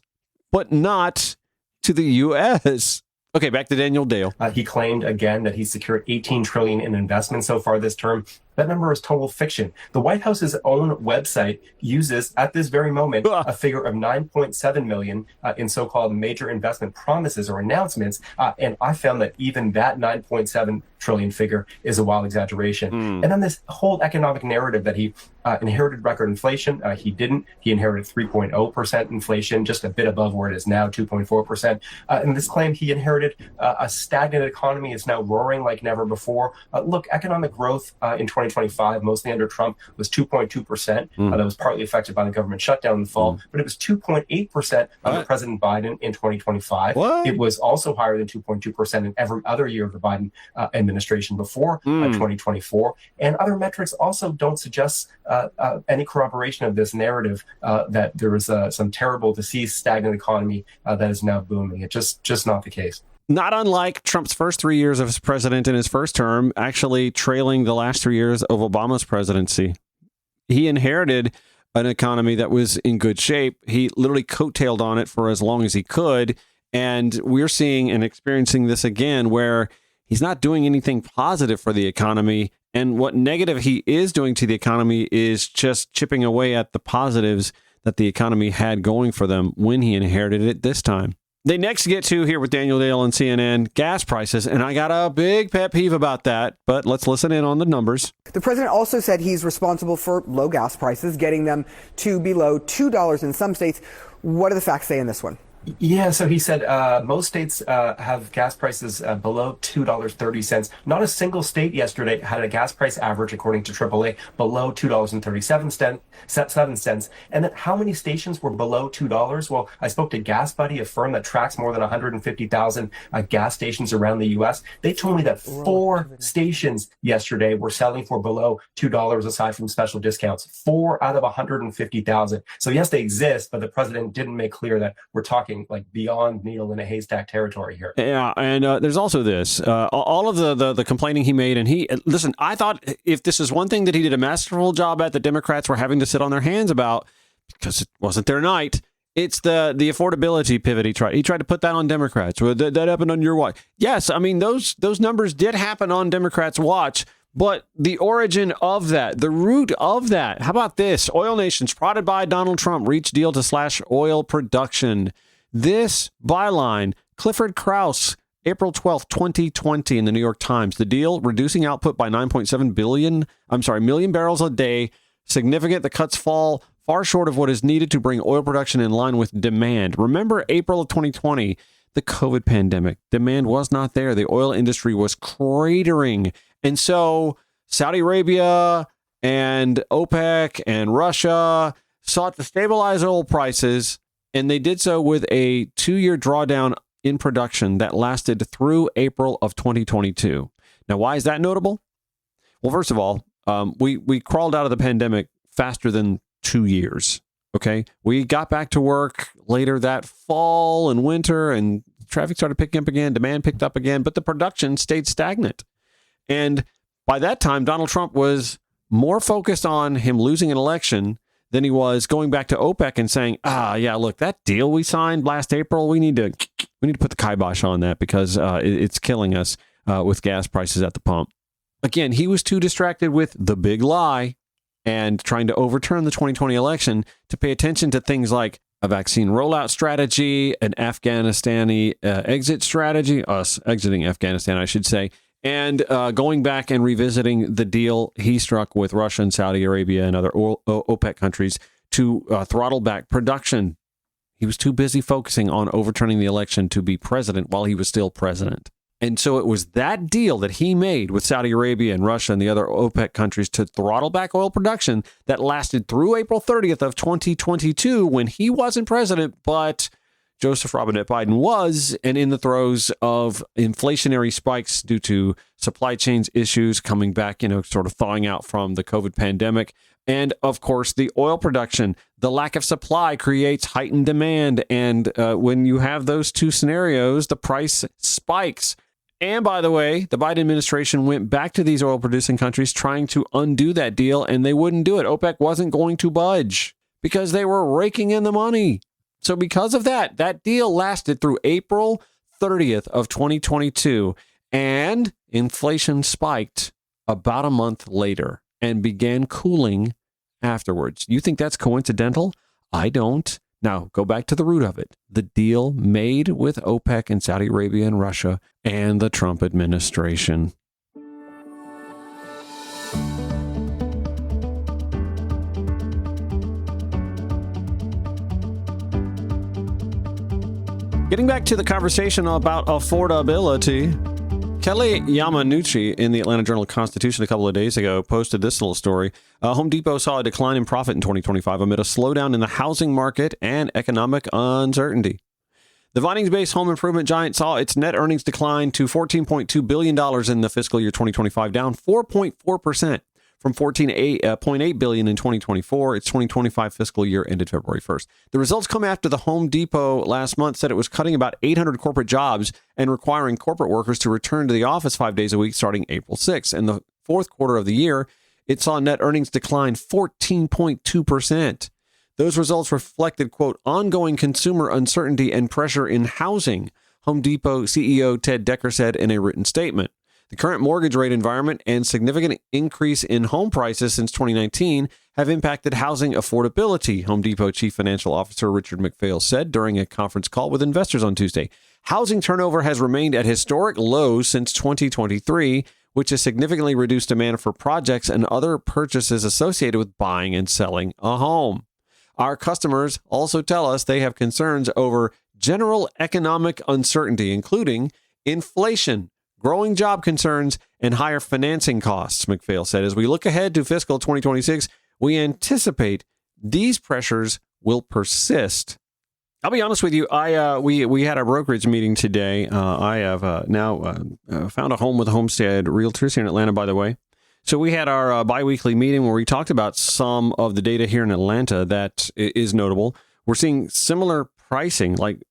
but not to the U.S. Okay, back to Daniel Dale. He claimed again that he secured $18 trillion in investments so far this term. That number is total fiction. The White House's own website uses, at this very moment, a figure of 9.7 million in so-called major investment promises or announcements. And I found that even that 9.7 trillion figure is a wild exaggeration. And then this whole economic narrative that he inherited record inflation. He didn't. He inherited 3.0% inflation, just a bit above where it is now, 2.4%. And this claim he inherited a stagnant economy is now roaring like never before. Look, economic growth in 2025, mostly under Trump, was 2.2%. That was partly affected by the government shutdown in the fall, but it was 2.8% under President Biden in 2025. It was also higher than 2.2% in every other year of the Biden administration before 2024. And other metrics also don't suggest any corroboration of this narrative that there is some terrible, diseased, stagnant economy that is now booming. It's just not the case. Not unlike Trump's first 3 years of his president in his first term, actually trailing the last 3 years of Obama's presidency. He inherited an economy that was in good shape. He literally coattailed on it for as long as he could. And we're seeing and experiencing this again, where he's not doing anything positive for the economy. And what negative he is doing to the economy is just chipping away at the positives that the economy had going for them when he inherited it this time. They next get to, here with Daniel Dale on CNN, gas prices. And I got a big pet peeve about that, but let's listen in on the numbers. The president also said he's responsible for low gas prices, getting them to below $2 in some states. What do the facts say in this one? Yeah, so he said most states have gas prices below $2.30. Not a single state yesterday had a gas price average, according to AAA, below $2.37. And then how many stations were below $2? Well, I spoke to Gas Buddy, a firm that tracks more than 150,000 gas stations around the U.S. They told me that 4 stations yesterday were selling for below $2 aside from special discounts. 4 out of 150,000. So yes, they exist, but the president didn't make clear that we're talking like beyond needle in a haystack territory here. Yeah, and there's also this, all of the complaining he made, and listen, I thought if this is one thing that he did a masterful job at, the Democrats were having to sit on their hands about, because it wasn't their night, it's the affordability pivot he tried to put that on Democrats. Well, that happened on your watch. Yes, I mean, those numbers did happen on Democrats' watch, but the origin of that, the root of that, how about this? Oil nations prodded by Donald Trump reach deal to slash oil production. This byline, Clifford Krauss, April 12th, 2020 in the New York Times. The deal, reducing output by 9.7 million barrels a day. Significant. The cuts fall far short of what is needed to bring oil production in line with demand. Remember April of 2020, the COVID pandemic. Demand was not there. The oil industry was cratering. And so Saudi Arabia and OPEC and Russia sought to stabilize oil prices. And they did so with a 2-year drawdown in production that lasted through April of 2022. Now, why is that notable? Well, first of all, we crawled out of the pandemic faster than 2 years. Okay, we got back to work later that fall and winter, and traffic started picking up again. Demand picked up again, but the production stayed stagnant. And by that time, Donald Trump was more focused on him losing an election than he was going back to OPEC and saying, yeah, look, that deal we signed last April, we need to put the kibosh on that because it's killing us with gas prices at the pump. Again, he was too distracted with the big lie and trying to overturn the 2020 election to pay attention to things like a vaccine rollout strategy, an Afghanistani exit strategy, us exiting Afghanistan, I should say, and going back and revisiting the deal he struck with Russia and Saudi Arabia and other OPEC countries to throttle back production. He was too busy focusing on overturning the election to be president while he was still president. And so it was that deal that he made with Saudi Arabia and Russia and the other OPEC countries to throttle back oil production that lasted through April 30th of 2022 when he wasn't president, but Joseph Robinette Biden was, and in the throes of inflationary spikes due to supply chains issues coming back, sort of thawing out from the COVID pandemic. And of course, the oil production, the lack of supply creates heightened demand. And when you have those two scenarios, the price spikes. And by the way, the Biden administration went back to these oil producing countries trying to undo that deal, and they wouldn't do it. OPEC wasn't going to budge because they were raking in the money. So because of that, that deal lasted through April 30th of 2022, and inflation spiked about a month later. and began cooling afterwards. You think that's coincidental? I don't. Now, go back to the root of it. The deal made with OPEC and Saudi Arabia and Russia and the Trump administration. Getting back to the conversation about affordability, Kelly Yamanuchi in the Atlanta Journal-Constitution a couple of days ago posted this little story. Home Depot saw a decline in profit in 2025 amid a slowdown in the housing market and economic uncertainty. The Vinings-based home improvement giant saw its net earnings decline to $14.2 billion in the fiscal year 2025, down 4.4% from $14.8 billion in 2024. Its 2025 fiscal year ended February 1st. The results come after the Home Depot last month said it was cutting about 800 corporate jobs and requiring corporate workers to return to the office 5 days a week starting April 6th. In the fourth quarter of the year, it saw net earnings decline 14.2%. Those results reflected, quote, ongoing consumer uncertainty and pressure in housing, Home Depot CEO Ted Decker said in a written statement. The current mortgage rate environment and significant increase in home prices since 2019 have impacted housing affordability, Home Depot Chief Financial Officer Richard McPhail said during a conference call with investors on Tuesday. Housing turnover has remained at historic lows since 2023, which has significantly reduced demand for projects and other purchases associated with buying and selling a home. Our customers also tell us they have concerns over general economic uncertainty, including inflation, growing job concerns, and higher financing costs, McPhail said. As we look ahead to fiscal 2026, we anticipate these pressures will persist. I'll be honest with you. We had a brokerage meeting today. I have now found a home with Homestead Realtors here in Atlanta, by the way. So we had our biweekly meeting where we talked about some of the data here in Atlanta that is notable. We're seeing similar pricing, like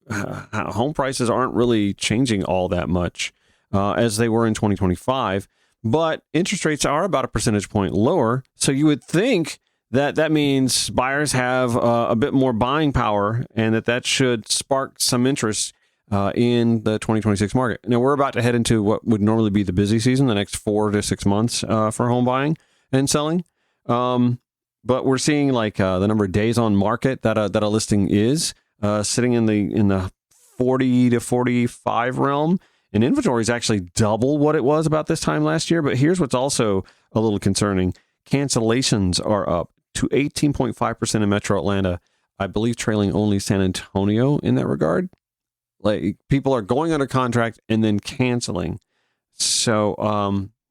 home prices aren't really changing all that much as they were in 2025, but interest rates are about a percentage point lower. So you would think that that means buyers have a bit more buying power and that should spark some interest in the 2026 market. Now, we're about to head into what would normally be the busy season, the next 4 to 6 months for home buying and selling. But we're seeing like the number of days on market that a listing is sitting in the 40 to 45 realm. And inventory is actually double what it was about this time last year. But here's what's also a little concerning. Cancellations are up to 18.5% in Metro Atlanta, I believe trailing only San Antonio in that regard. Like people are going under contract and then canceling. So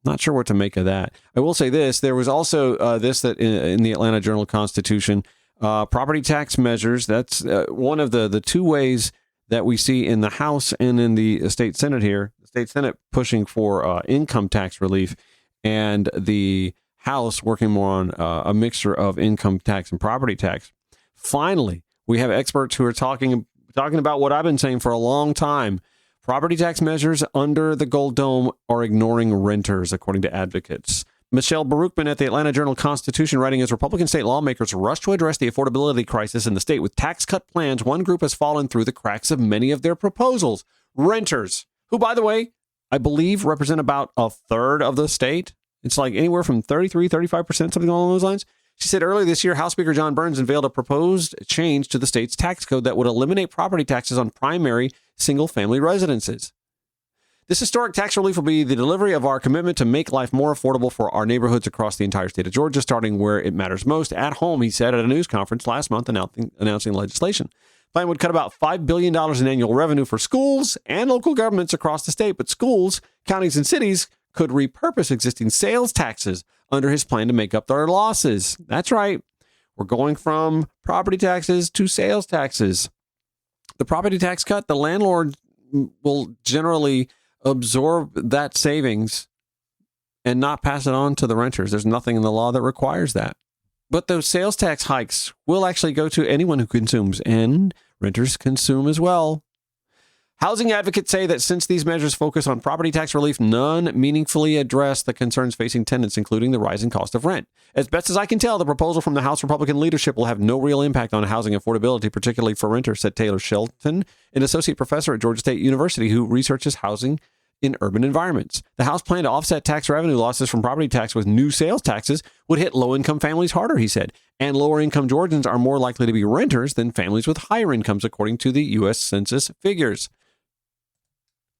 not sure what to make of that. I will say this. There was also this that in the Atlanta Journal-Constitution, property tax measures. That's one of the two ways that we see in the House and in the state Senate here. The state Senate pushing for income tax relief and the House working more on a mixture of income tax and property tax. Finally, we have experts who are talking about what I've been saying for a long time. Property tax measures under the Gold Dome are ignoring renters, according to advocates. Michelle Baruchman at the Atlanta Journal-Constitution writing, as Republican state lawmakers rush to address the affordability crisis in the state with tax cut plans, one group has fallen through the cracks of many of their proposals. Renters, who, by the way, I believe represent about a third of the state. It's like anywhere from 33, 35%, something along those lines. She said earlier this year, House Speaker John Burns unveiled a proposed change to the state's tax code that would eliminate property taxes on primary single-family residences. This historic tax relief will be the delivery of our commitment to make life more affordable for our neighborhoods across the entire state of Georgia, starting where it matters most, at home, he said at a news conference last month announcing legislation. The plan would cut about $5 billion in annual revenue for schools and local governments across the state, but schools, counties, and cities could repurpose existing sales taxes under his plan to make up their losses. That's right. We're going from property taxes to sales taxes. The property tax cut, the landlord will generally absorb that savings and not pass it on to the renters. There's nothing in the law that requires that. But those sales tax hikes will actually go to anyone who consumes, and renters consume as well. Housing advocates say that since these measures focus on property tax relief, none meaningfully address the concerns facing tenants, including the rising cost of rent. As best as I can tell, the proposal from the House Republican leadership will have no real impact on housing affordability, particularly for renters, said Taylor Shelton, an associate professor at Georgia State University who researches housing in urban environments. The House plan to offset tax revenue losses from property tax with new sales taxes would hit low-income families harder, he said. And lower-income Georgians are more likely to be renters than families with higher incomes, according to the U.S. Census figures.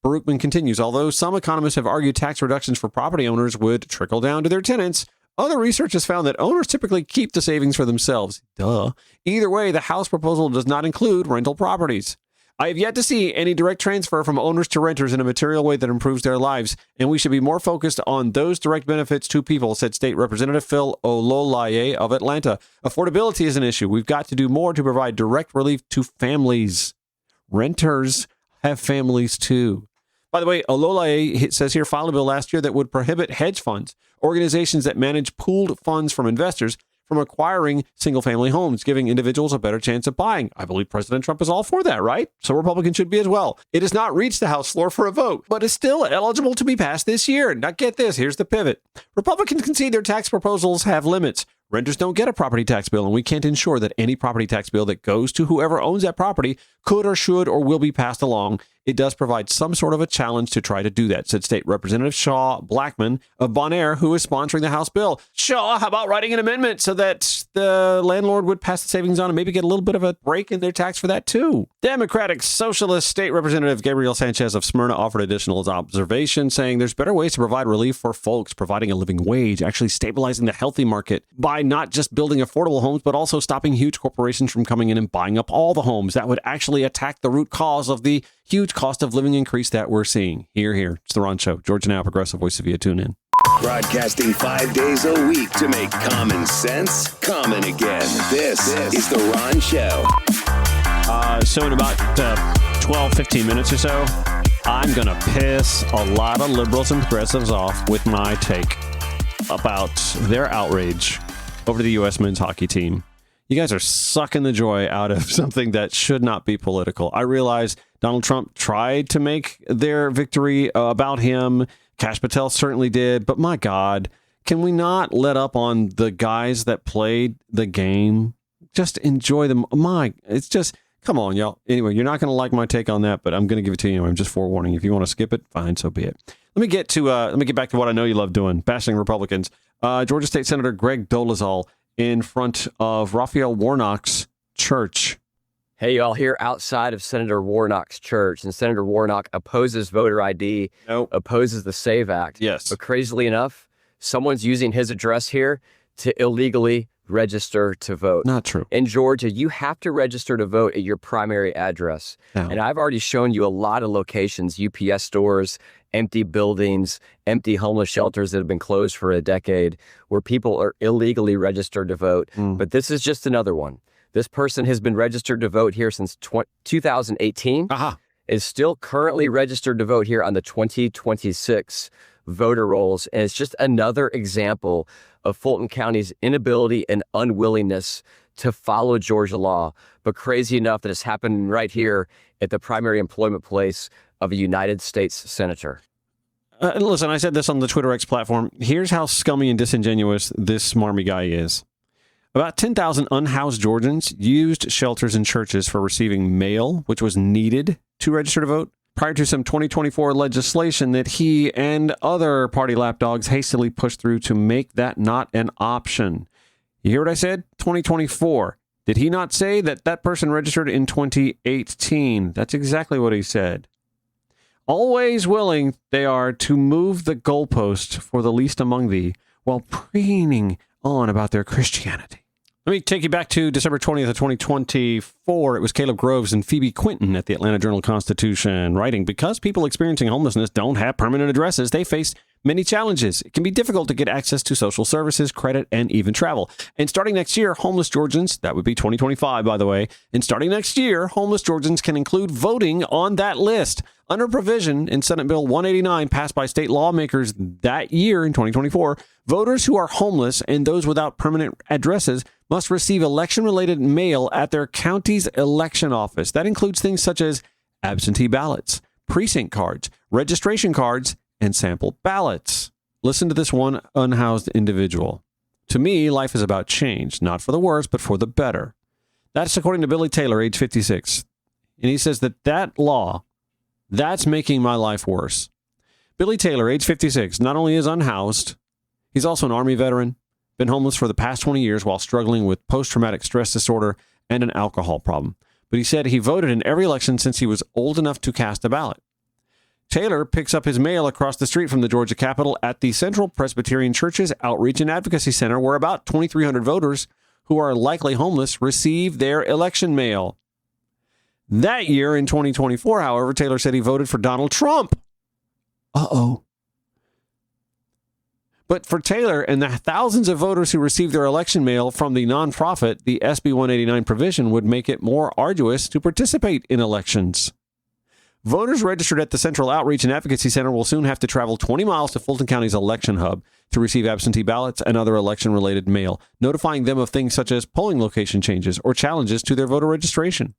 Baruchman continues, although some economists have argued tax reductions for property owners would trickle down to their tenants, other research has found that owners typically keep the savings for themselves. Duh. Either way, the House proposal does not include rental properties. I have yet to see any direct transfer from owners to renters in a material way that improves their lives, and we should be more focused on those direct benefits to people, said State Representative Phil Ololaye of Atlanta. Affordability is an issue. We've got to do more to provide direct relief to families. Renters have families too. By the way, Ololaye says here filed a bill last year that would prohibit hedge funds, organizations that manage pooled funds from investors, from acquiring single-family homes, giving individuals a better chance of buying. I believe President Trump is all for that, right? So Republicans should be as well. It has not reached the House floor for a vote, but is still eligible to be passed this year. Now get this, here's the pivot. Republicans concede their tax proposals have limits. Renters don't get a property tax bill, and we can't ensure that any property tax bill that goes to whoever owns that property could or should or will be passed along. It does provide some sort of a challenge to try to do that, said State Representative Shaw Blackman of Bonaire, who is sponsoring the House bill. Shaw, how about writing an amendment so that the landlord would pass the savings on and maybe get a little bit of a break in their tax for that too? Democratic Socialist State Representative Gabriel Sanchez of Smyrna offered additional observation, saying there's better ways to provide relief for folks, providing a living wage, actually stabilizing the healthy market by not just building affordable homes, but also stopping huge corporations from coming in and buying up all the homes. That would actually attack the root cause of the huge cost of living increase that we're seeing. Here. It's The Ron Show. Georgia Now, Progressive Voice of you. Tune in. Broadcasting 5 days a week to make common sense common again. This is The Ron Show. So in about 12, 15 minutes or so, I'm going to piss a lot of liberals and progressives off with my take about their outrage over the U.S. men's hockey team. You guys are sucking the joy out of something that should not be political. I realize Donald Trump tried to make their victory about him. Kash Patel certainly did. But my God, can we not let up on the guys that played the game? Just enjoy them. It's just, come on, y'all. Anyway, you're not going to like my take on that, but I'm going to give it to you. I'm just forewarning. If you want to skip it, fine, so be it. Let me get back to what I know you love doing, bashing Republicans. Georgia State Senator Greg Dolezal in front of Raphael Warnock's church. Hey, y'all, here outside of Senator Warnock's church, and Senator Warnock opposes voter ID, opposes the SAVE Act. Yes. But crazily enough, someone's using his address here to illegally register to vote. Not true. In Georgia, you have to register to vote at your primary address. No. And I've already shown you a lot of locations, UPS stores, empty buildings, empty homeless shelters that have been closed for a decade, where people are illegally registered to vote. But this is just another one. This person has been registered to vote here since 2018, is still currently registered to vote here on the 2026 voter rolls. And it's just another example of Fulton County's inability and unwillingness to follow Georgia law. But crazy enough that it's happened right here at the primary employment place of a United States senator. Listen, I said this on the Twitter X platform. Here's how scummy and disingenuous this smarmy guy is. About 10,000 unhoused Georgians used shelters and churches for receiving mail, which was needed to register to vote, prior to some 2024 legislation that he and other party lapdogs hastily pushed through to make that not an option. You hear what I said? 2024. Did he not say that that person registered in 2018? That's exactly what he said. Always willing they are to move the goalpost for the least among thee, while preening on about their Christianity. Let me take you back to December 20th of 2024. It was Caleb Groves and Phoebe Quinton at the Atlanta Journal-Constitution writing, because people experiencing homelessness don't have permanent addresses, they face many challenges. It can be difficult to get access to social services, credit, and even travel. And starting next year, homeless Georgians, that would be 2025, by the way, and starting next year, homeless Georgians can include voting on that list. Under provision in Senate Bill 189 passed by state lawmakers that year in 2024, voters who are homeless and those without permanent addresses must receive election-related mail at their county's election office. That includes things such as absentee ballots, precinct cards, registration cards, and sample ballots. Listen to this one unhoused individual. To me, life is about change, not for the worse, but for the better. That's according to Billy Taylor, age 56. And he says that law, that's making my life worse. Billy Taylor, age 56, not only is unhoused, he's also an Army veteran, been homeless for the past 20 years while struggling with post-traumatic stress disorder and an alcohol problem. But he said he voted in every election since he was old enough to cast a ballot. Taylor picks up his mail across the street from the Georgia Capitol at the Central Presbyterian Church's Outreach and Advocacy Center, where about 2,300 voters who are likely homeless receive their election mail. That year, in 2024, however, Taylor said he voted for Donald Trump. Uh-oh. But for Taylor and the thousands of voters who received their election mail from the nonprofit, the SB 189 provision would make it more arduous to participate in elections. Voters registered at the Central Outreach and Advocacy Center will soon have to travel 20 miles to Fulton County's election hub to receive absentee ballots and other election-related mail, notifying them of things such as polling location changes or challenges to their voter registration.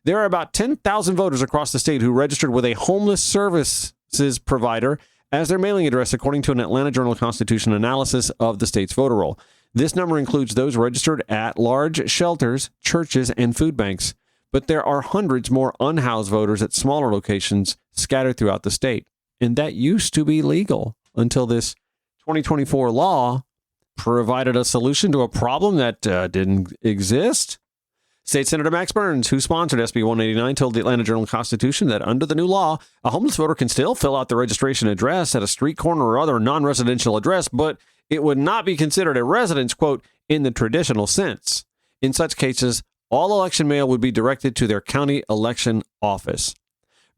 There are about 10,000 voters across the state who registered with a homeless services provider as their mailing address, according to an Atlanta Journal-Constitution analysis of the state's voter roll. This number includes those registered at large shelters, churches, and food banks. But there are hundreds more unhoused voters at smaller locations scattered throughout the state. And that used to be legal until this 2024 law provided a solution to a problem that didn't exist. State Senator Max Burns, who sponsored SB 189, told the Atlanta Journal-Constitution that under the new law, a homeless voter can still fill out the registration address at a street corner or other non-residential address, but it would not be considered a residence, quote, in the traditional sense. In such cases, all election mail would be directed to their county election office.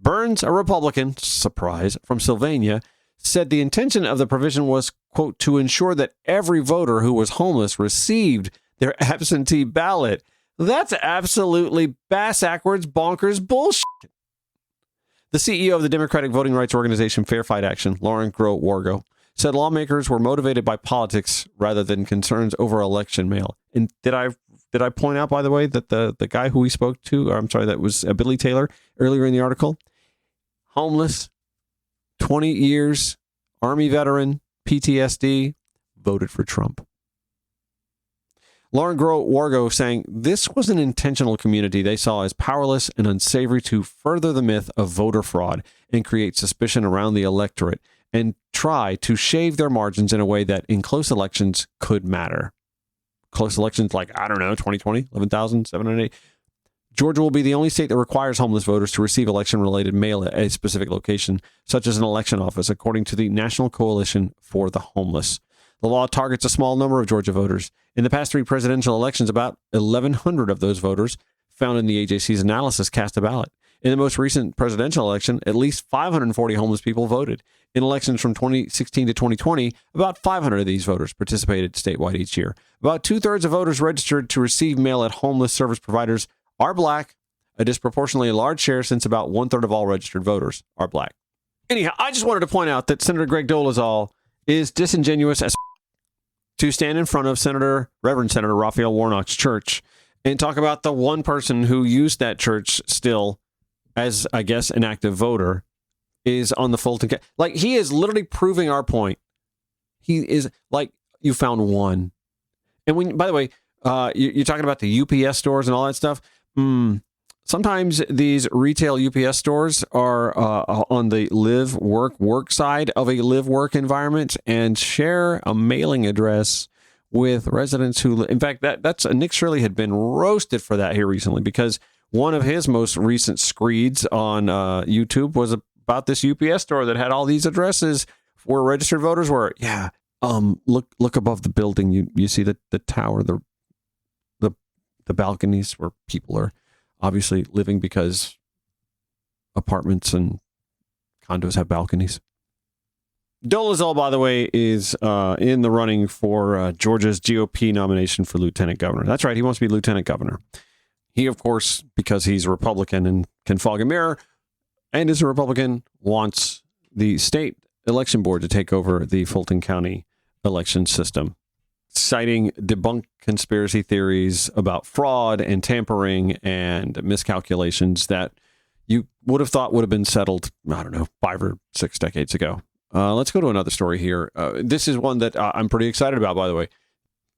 Burns, a Republican, surprise, from Sylvania, said the intention of the provision was, quote, to ensure that every voter who was homeless received their absentee ballot. That's absolutely bass-ackwards bonkers bullshit. The CEO of the Democratic voting rights organization Fair Fight Action, Lauren Groh-Wargo, said lawmakers were motivated by politics rather than concerns over election mail. And did I point out, by the way, that the guy who we spoke to, or I'm sorry, that was Billy Taylor earlier in the article, homeless, 20 years, Army veteran, PTSD, voted for Trump. Lauren Groh-Wargo saying this was an intentional community they saw as powerless and unsavory to further the myth of voter fraud and create suspicion around the electorate and try to shave their margins in a way that in close elections could matter. Close elections like, I don't know, 2020, 11,708. Georgia will be the only state that requires homeless voters to receive election-related mail at a specific location, such as an election office, according to the National Coalition for the Homeless. The law targets a small number of Georgia voters. In the past 3 presidential elections, about 1,100 of those voters found in the AJC's analysis cast a ballot. In the most recent presidential election, at least 540 homeless people voted. In elections from 2016 to 2020, about 500 of these voters participated statewide each year. About 2/3 of voters registered to receive mail at homeless service providers are black, a disproportionately large share since about 1/3 of all registered voters are black. Anyhow, I just wanted to point out that Senator Greg Dolezal is disingenuous as to stand in front of Reverend Senator Raphael Warnock's church and talk about the one person who used that church still as, I guess, an active voter is on the Fulton. Like, he is literally proving our point. He is like, you found one. And when, by the way, you're talking about the UPS stores and all that stuff. Sometimes these retail UPS stores are on the live, work side of a live, work environment and share a mailing address with residents who, in fact, that's Nick Shirley had been roasted for that here recently because one of his most recent screeds on YouTube was about this UPS store that had all these addresses where registered voters were. Yeah. Look above the building. You see the tower, the balconies where people are obviously living because apartments and condos have balconies. Dolezal, by the way, is in the running for Georgia's GOP nomination for lieutenant governor. That's right. He wants to be lieutenant governor. He, of course, because he's a Republican and can fog a mirror and is a Republican, wants the state election board to take over the Fulton County election system, citing debunked conspiracy theories about fraud and tampering and miscalculations that you would have thought would have been settled, I don't know, 5 or 6 decades ago. Let's go to another story here. This is one that I'm pretty excited about, by the way.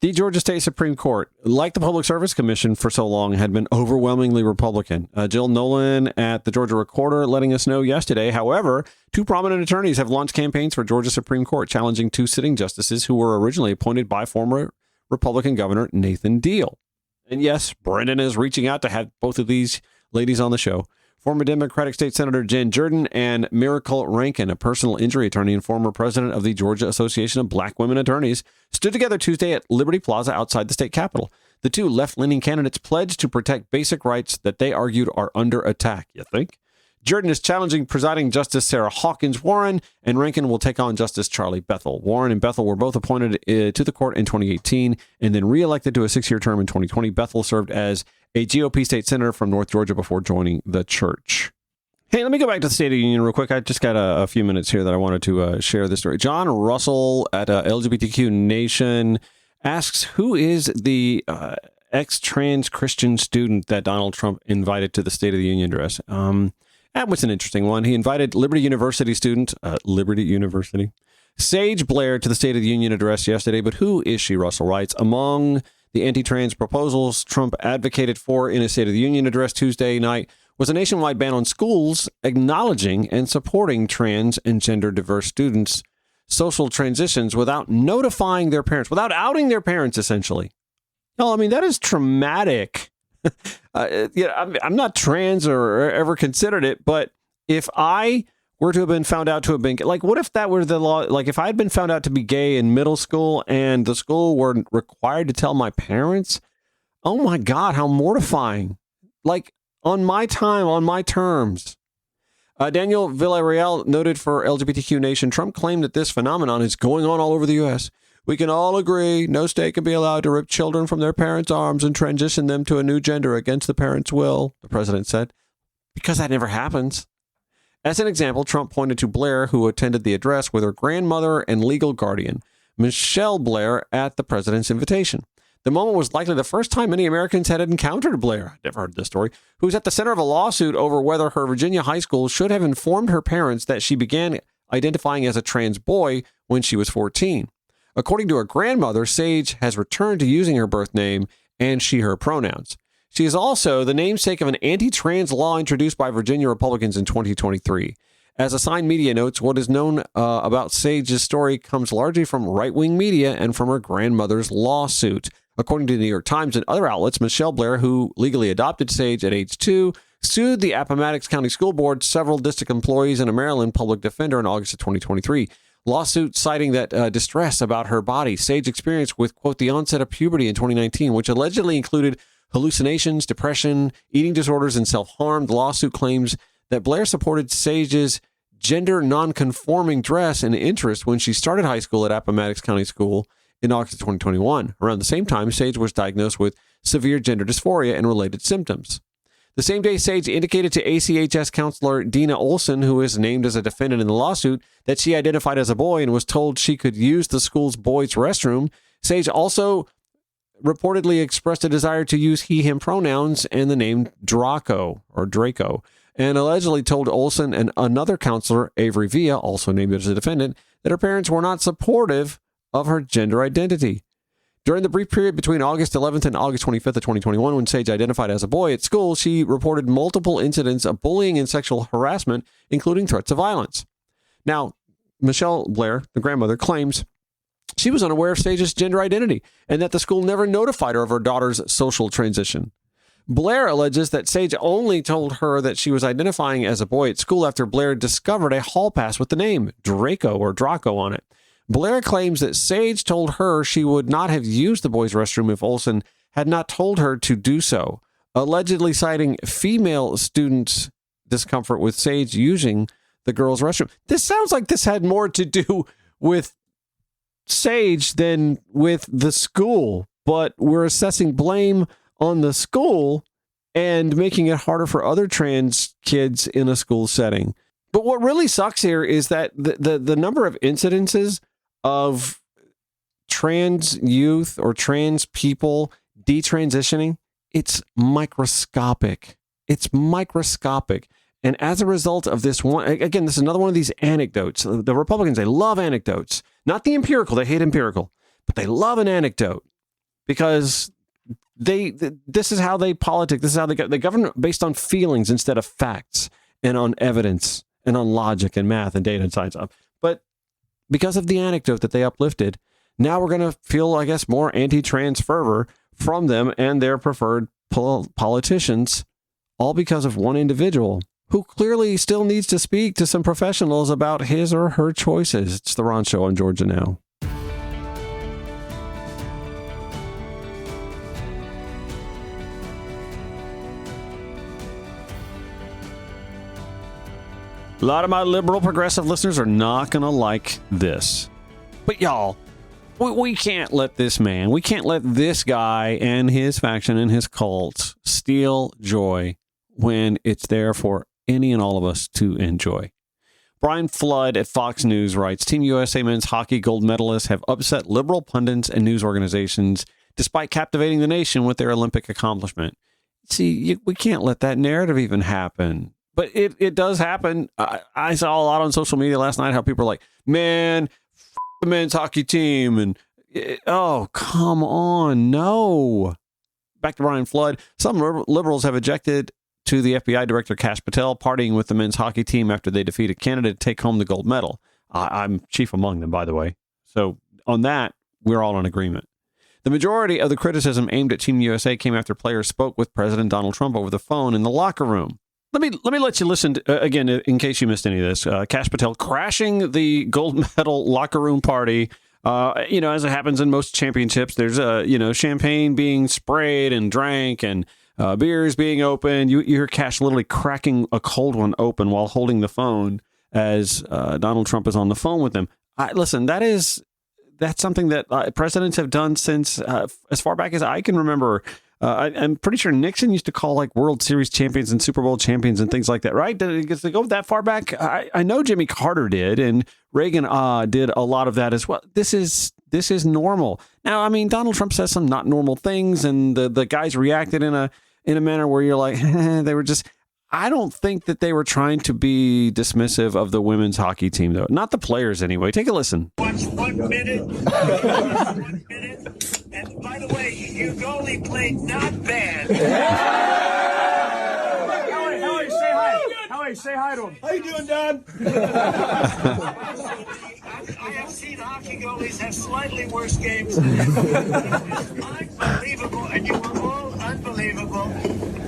The Georgia State Supreme Court, like the Public Service Commission for so long, had been overwhelmingly Republican. Jill Nolan at the Georgia Recorder letting us know yesterday. However, two prominent attorneys have launched campaigns for Georgia Supreme Court, challenging two sitting justices who were originally appointed by former Republican Governor Nathan Deal. And yes, Brendan is reaching out to have both of these ladies on the show. Former Democratic State Senator Jen Jordan and Miracle Rankin, a personal injury attorney and former president of the Georgia Association of Black Women Attorneys, stood together Tuesday at Liberty Plaza outside the state capitol. The two left-leaning candidates pledged to protect basic rights that they argued are under attack. You think? Jordan is challenging presiding Justice Sarah Hawkins Warren, and Rankin will take on Justice Charlie Bethel. Warren and Bethel were both appointed to the court in 2018 and then reelected to a 6-year term in 2020. Bethel served as a GOP state senator from North Georgia before joining the church. Hey, let me go back to the State of the Union real quick. I just got a few minutes here that I wanted to share this story. John Russell at LGBTQ Nation asks, who is the ex-trans Christian student that Donald Trump invited to the State of the Union address? That was an interesting one. He invited Liberty University student, Sage Blair, to the State of the Union address yesterday. But who is she, Russell writes? Among the anti-trans proposals Trump advocated for in his State of the Union address Tuesday night was a nationwide ban on schools acknowledging and supporting trans and gender diverse students' social transitions without notifying their parents, without outing their parents, essentially. No, I mean, that is traumatic. I'm not trans or ever considered it, but if I were to have been found out to have been, like, what if that were the law? Like, if I had been found out to be gay in middle school and the school were required to tell my parents, oh my God, how mortifying. Like, on my time, on my terms. Daniel Villarreal noted for LGBTQ Nation, Trump claimed that this phenomenon is going on all over the U.S. We can all agree no state can be allowed to rip children from their parents' arms and transition them to a new gender against the parents' will, the president said, because that never happens. As an example, Trump pointed to Blair, who attended the address with her grandmother and legal guardian, Michelle Blair, at the president's invitation. The moment was likely the first time many Americans had encountered Blair, I've never heard this story, who was at the center of a lawsuit over whether her Virginia high school should have informed her parents that she began identifying as a trans boy when she was 14. According to her grandmother, Sage has returned to using her birth name and she/her pronouns. She is also the namesake of an anti-trans law introduced by Virginia Republicans in 2023. As Assigned Media notes, what is known about Sage's story comes largely from right-wing media and from her grandmother's lawsuit. According to the New York Times and other outlets, Michelle Blair, who legally adopted Sage at age 2, sued the Appomattox County School Board, several district employees, and a Maryland public defender in August of 2023. Lawsuit citing that distress about her body Sage experienced with, quote, the onset of puberty in 2019, which allegedly included hallucinations, depression, eating disorders, and self-harm. The lawsuit claims that Blair supported Sage's gender non-conforming dress and interest when she started high school at Appomattox County School in August of 2021. Around the same time, Sage was diagnosed with severe gender dysphoria and related symptoms. The same day, Sage indicated to ACHS counselor Dina Olson, who is named as a defendant in the lawsuit, that she identified as a boy and was told she could use the school's boys' restroom. Sage also reportedly expressed a desire to use he/him pronouns and the name Draco, and allegedly told Olson and another counselor, Avery Villa, also named as a defendant, that her parents were not supportive of her gender identity. During the brief period between August 11th and August 25th of 2021, when Sage identified as a boy at school, she reported multiple incidents of bullying and sexual harassment, including threats of violence. Now, Michelle Blair, the grandmother, claims she was unaware of Sage's gender identity and that the school never notified her of her daughter's social transition. Blair alleges that Sage only told her that she was identifying as a boy at school after Blair discovered a hall pass with the name Draco on it. Blair claims that Sage told her she would not have used the boys' restroom if Olson had not told her to do so, allegedly citing female students' discomfort with Sage using the girls' restroom. This sounds like this had more to do with Sage than with the school, but we're assessing blame on the school and making it harder for other trans kids in a school setting. But what really sucks here is that the number of incidences of trans youth or trans people detransitioning, it's microscopic. It's microscopic. And as a result of this one, again, this is another one of these anecdotes. The Republicans, they love anecdotes. Not the empirical. They hate empirical. But they love an anecdote. because this is how they politic. This is how they govern based on feelings instead of facts and on evidence and on logic and math and data and science. But because of the anecdote that they uplifted, now we're going to feel, I guess, more anti-trans fervor from them and their preferred politicians, all because of one individual who clearly still needs to speak to some professionals about his or her choices. It's The Ron Show on Georgia Now. A lot of my liberal progressive listeners are not going to like this. But y'all, we can't let this man, we can't let this guy and his faction and his cult steal joy when it's there for any and all of us to enjoy. Brian Flood at Fox News writes, Team USA men's hockey gold medalists have upset liberal pundits and news organizations despite captivating the nation with their Olympic accomplishment. See, we can't let that narrative even happen. But it does happen. I saw a lot on social media last night how people are like, man, the men's hockey team. And oh, come on. No. Back to Brian Flood. Some liberals have objected to the FBI director, Kash Patel, partying with the men's hockey team after they defeated Canada to take home the gold medal. I'm chief among them, by the way. So on that, we're all in agreement. The majority of the criticism aimed at Team USA came after players spoke with President Donald Trump over the phone in the locker room. Let me let you listen to, again, in case you missed any of this. Kash Patel crashing the gold medal locker room party. As it happens in most championships, there's champagne being sprayed and drank and beers being opened. You hear Kash literally cracking a cold one open while holding the phone as Donald Trump is on the phone with him. Listen, that's something that presidents have done since as far back as I can remember. I'm pretty sure Nixon used to call like World Series champions and Super Bowl champions and things like that, right? Did it go that far back? I know Jimmy Carter did, and Reagan did a lot of that as well. This is normal. Now, I mean, Donald Trump says some not normal things, and the guys reacted in a manner where you're like, they were just. I don't think that they were trying to be dismissive of the women's hockey team, though. Not the players, anyway. Take a listen. Watch 1 minute. 1 minute. And by the way, your goalie played not bad. Howie, say hi. Howie, say hi to him. How you doing, Don? I have seen hockey goalies have slightly worse games than unbelievable, and you were all unbelievable.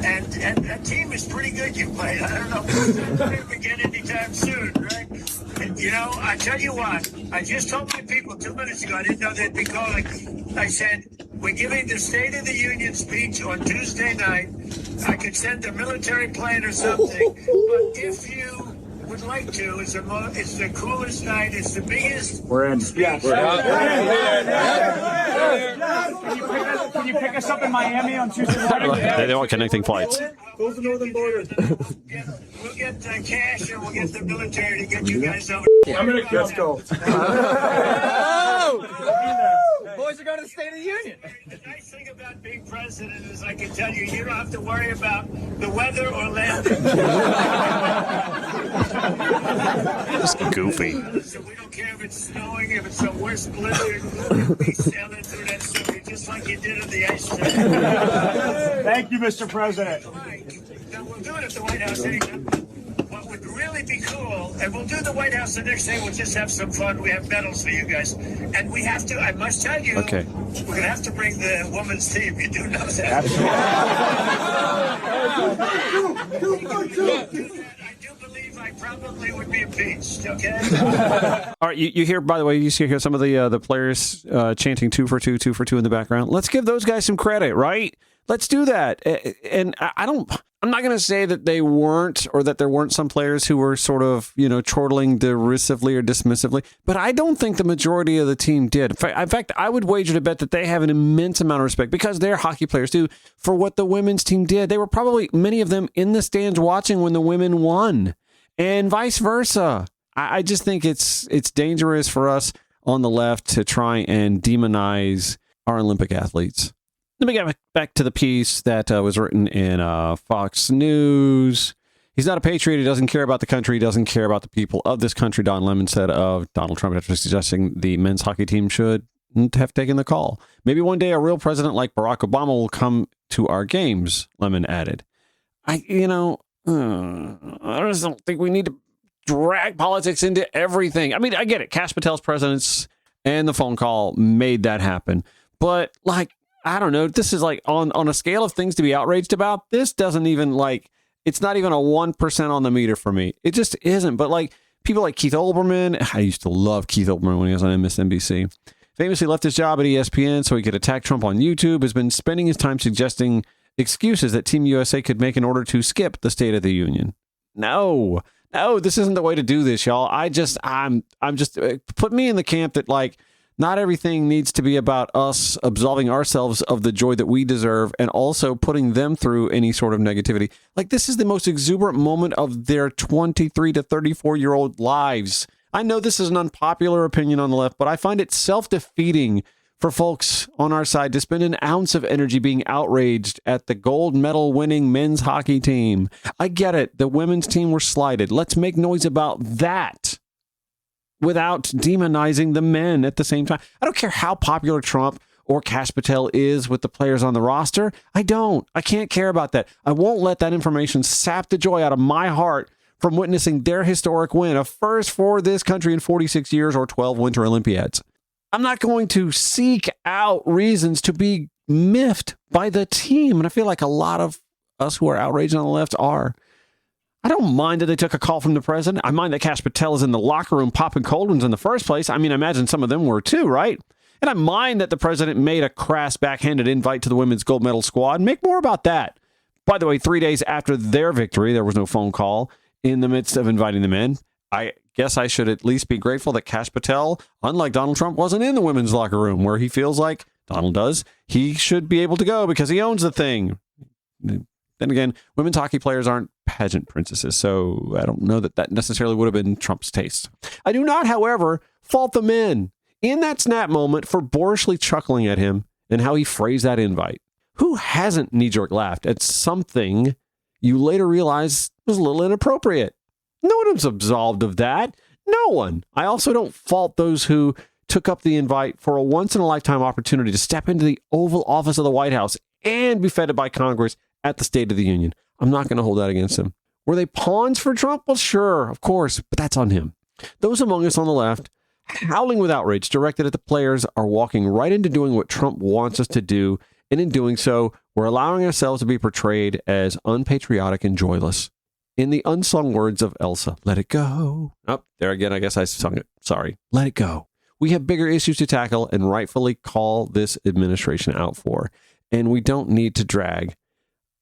And that team is pretty good you played. I don't know if we'll ever get anytime soon, right? And, I tell you what, I just told my people 2 minutes ago, I didn't know they'd be calling. I said, we're giving the State of the Union speech on Tuesday night. I could send a military plane or something, but if you would like to, it's the coolest night, it's the biggest. We're in. Speech. Can you pick us up in Miami on Tuesday morning? They want connecting flights. Close the northern border. We'll get cash and we'll get the military to get you guys over. Let's go. Boys are going to the State of the Union. The nice thing about being president is I can tell you, you don't have to worry about the weather or landing. Just goofy. So we don't care if it's snowing, if it's the worst blizzard. We sailing through that sucker just like you did at the ice track. Thank you, Mr. President. Now, we'll do it at the White House anytime. What would really be cool, and we'll do the White House the next day, we'll just have some fun. We have medals for you guys. And we have to, I must tell you, okay, we're going to have to bring the women's team. You do know that. I do believe I probably would be impeached, okay? All right, you hear, by the way, you see here some of the players chanting 2 for 2, 2 for 2 in the background. Let's give those guys some credit, right? Let's do that. And I'm not going to say that they weren't, or that there weren't some players who were sort of, chortling derisively or dismissively, but I don't think the majority of the team did. In fact, I would wager to bet that they have an immense amount of respect, because they're hockey players too, for what the women's team did. They were probably, many of them, in the stands watching when the women won, and vice versa. I just think it's dangerous for us on the left to try and demonize our Olympic athletes. Let me get back to the piece that was written in Fox News. He's not a patriot. He doesn't care about the country. He doesn't care about the people of this country, Don Lemon said of Donald Trump after suggesting the men's hockey team should wouldn't have taken the call. Maybe one day a real president like Barack Obama will come to our games, Lemon added. I just don't think we need to drag politics into everything. I mean, I get it. Kash Patel's presence and the phone call made that happen. But, like, I don't know. This is like on a scale of things to be outraged about. This doesn't even it's not even a 1% on the meter for me. It just isn't. But like people like Keith Olbermann, I used to love Keith Olbermann when he was on MSNBC. Famously left his job at ESPN so he could attack Trump on YouTube, has been spending his time suggesting excuses that Team USA could make in order to skip the State of the Union. No, this isn't the way to do this, y'all. I'm just put me in the camp that like, not everything needs to be about us absolving ourselves of the joy that we deserve and also putting them through any sort of negativity. Like, this is the most exuberant moment of their 23 to 34-year-old lives. I know this is an unpopular opinion on the left, but I find it self-defeating for folks on our side to spend an ounce of energy being outraged at the gold medal winning men's hockey team. I get it. The women's team were slighted. Let's make noise about that without demonizing the men at the same time. I don't care how popular Trump or Kash Patel is with the players on the roster. I can't care about that. I won't let that information sap the joy out of my heart from witnessing their historic win, a first for this country in 46 years or 12 Winter Olympiads. I'm not going to seek out reasons to be miffed by the team. And I feel like a lot of us who are outraged on the left are. I don't mind that they took a call from the president. I mind that Kash Patel is in the locker room popping cold ones in the first place. I mean, I imagine some of them were too, right? And I mind that the president made a crass backhanded invite to the women's gold medal squad. Make more about that. By the way, 3 days after their victory, there was no phone call in the midst of inviting them in. I guess I should at least be grateful that Kash Patel, unlike Donald Trump, wasn't in the women's locker room where he feels like Donald does. He should be able to go because he owns the thing. Then again, women's hockey players aren't pageant princesses, so I don't know that necessarily would have been Trump's taste. I do not, however, fault the men in that snap moment for boorishly chuckling at him and how he phrased that invite. Who hasn't knee-jerk laughed at something you later realize was a little inappropriate? No one is absolved of that. No one. I also don't fault those who took up the invite for a once-in-a-lifetime opportunity to step into the Oval Office of the White House and be feted by Congress at the State of the Union. I'm not going to hold that against him. Were they pawns for Trump? Well, sure, of course, but that's on him. Those among us on the left, howling with outrage directed at the players, are walking right into doing what Trump wants us to do, and in doing so, we're allowing ourselves to be portrayed as unpatriotic and joyless. In the unsung words of Elsa, let it go. Oh, there again, I guess I sung it. Sorry. Let it go. We have bigger issues to tackle and rightfully call this administration out for, and we don't need to drag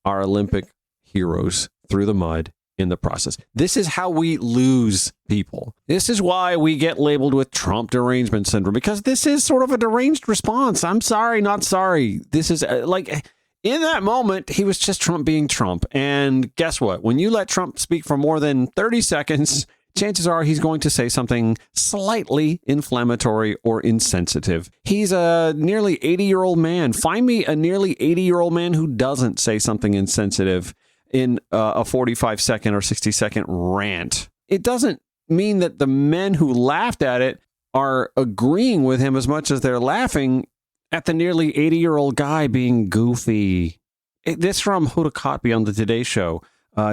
our Olympic heroes through the mud in the process. This is how we lose people. This is why we get labeled with Trump derangement syndrome, because this is sort of a deranged response. I'm sorry, not sorry. This is like, in that moment, he was just Trump being Trump. And guess what? When you let Trump speak for more than 30 seconds, chances are he's going to say something slightly inflammatory or insensitive. He's a nearly 80-year-old man. Find me a nearly 80-year-old man who doesn't say something insensitive in a 45-second or 60-second rant. It doesn't mean that the men who laughed at it are agreeing with him as much as they're laughing at the nearly 80-year-old guy being goofy. This from Hoda Kotb on the Today Show.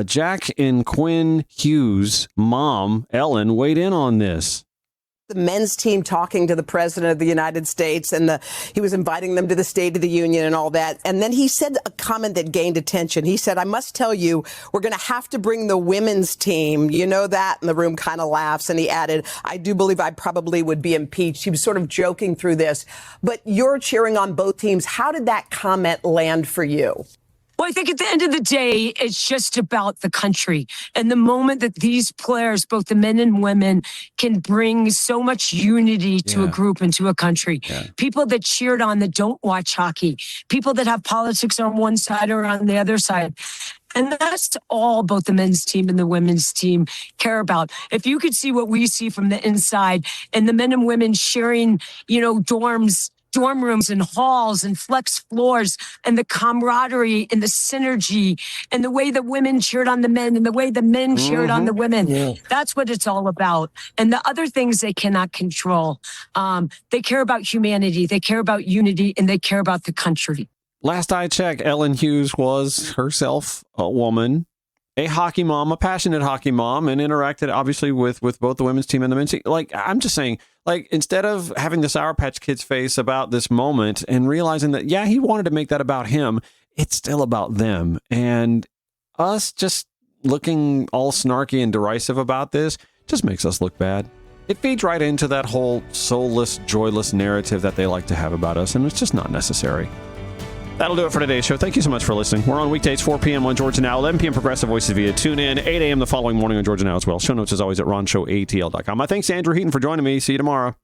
Jack and Quinn Hughes' mom, Ellen, weighed in on this. The men's team talking to the president of the United States, and he was inviting them to the State of the Union and all that. And then he said a comment that gained attention. He said, I must tell you, we're going to have to bring the women's team. You know that? And the room kind of laughs. And he added, I do believe I probably would be impeached. He was sort of joking through this. But you're cheering on both teams. How did that comment land for you? Well, I think at the end of the day, it's just about the country. And the moment that these players, both the men and women, can bring so much unity to a group and to a country. Yeah. People that cheered on that don't watch hockey. People that have politics on one side or on the other side. And that's all both the men's team and the women's team care about. If you could see what we see from the inside and the men and women sharing, dorms dorm rooms and halls and flex floors and the camaraderie and the synergy and the way the women cheered on the men and the way the men cheered on the women. Yeah. That's what it's all about. And the other things they cannot control. They care about humanity, they care about unity, and they care about the country. Last I checked, Ellen Hughes was herself a woman, a hockey mom, a passionate hockey mom, and interacted obviously with both the women's team and the men's team. Like, I'm just saying, like, instead of having the Sour Patch Kids face about this moment and realizing that, yeah, he wanted to make that about him, it's still about them. And us just looking all snarky and derisive about this just makes us look bad. It feeds right into that whole soulless, joyless narrative that they like to have about us, and it's just not necessary. That'll do it for today's show. Thank you so much for listening. We're on weekdays, 4 p.m. on Georgia Now, 11 p.m. Progressive Voices via TuneIn, 8 a.m. the following morning on Georgia Now as well. Show notes, as always, at ronshow.atl.com. My thanks to Andrew Heaton for joining me. See you tomorrow.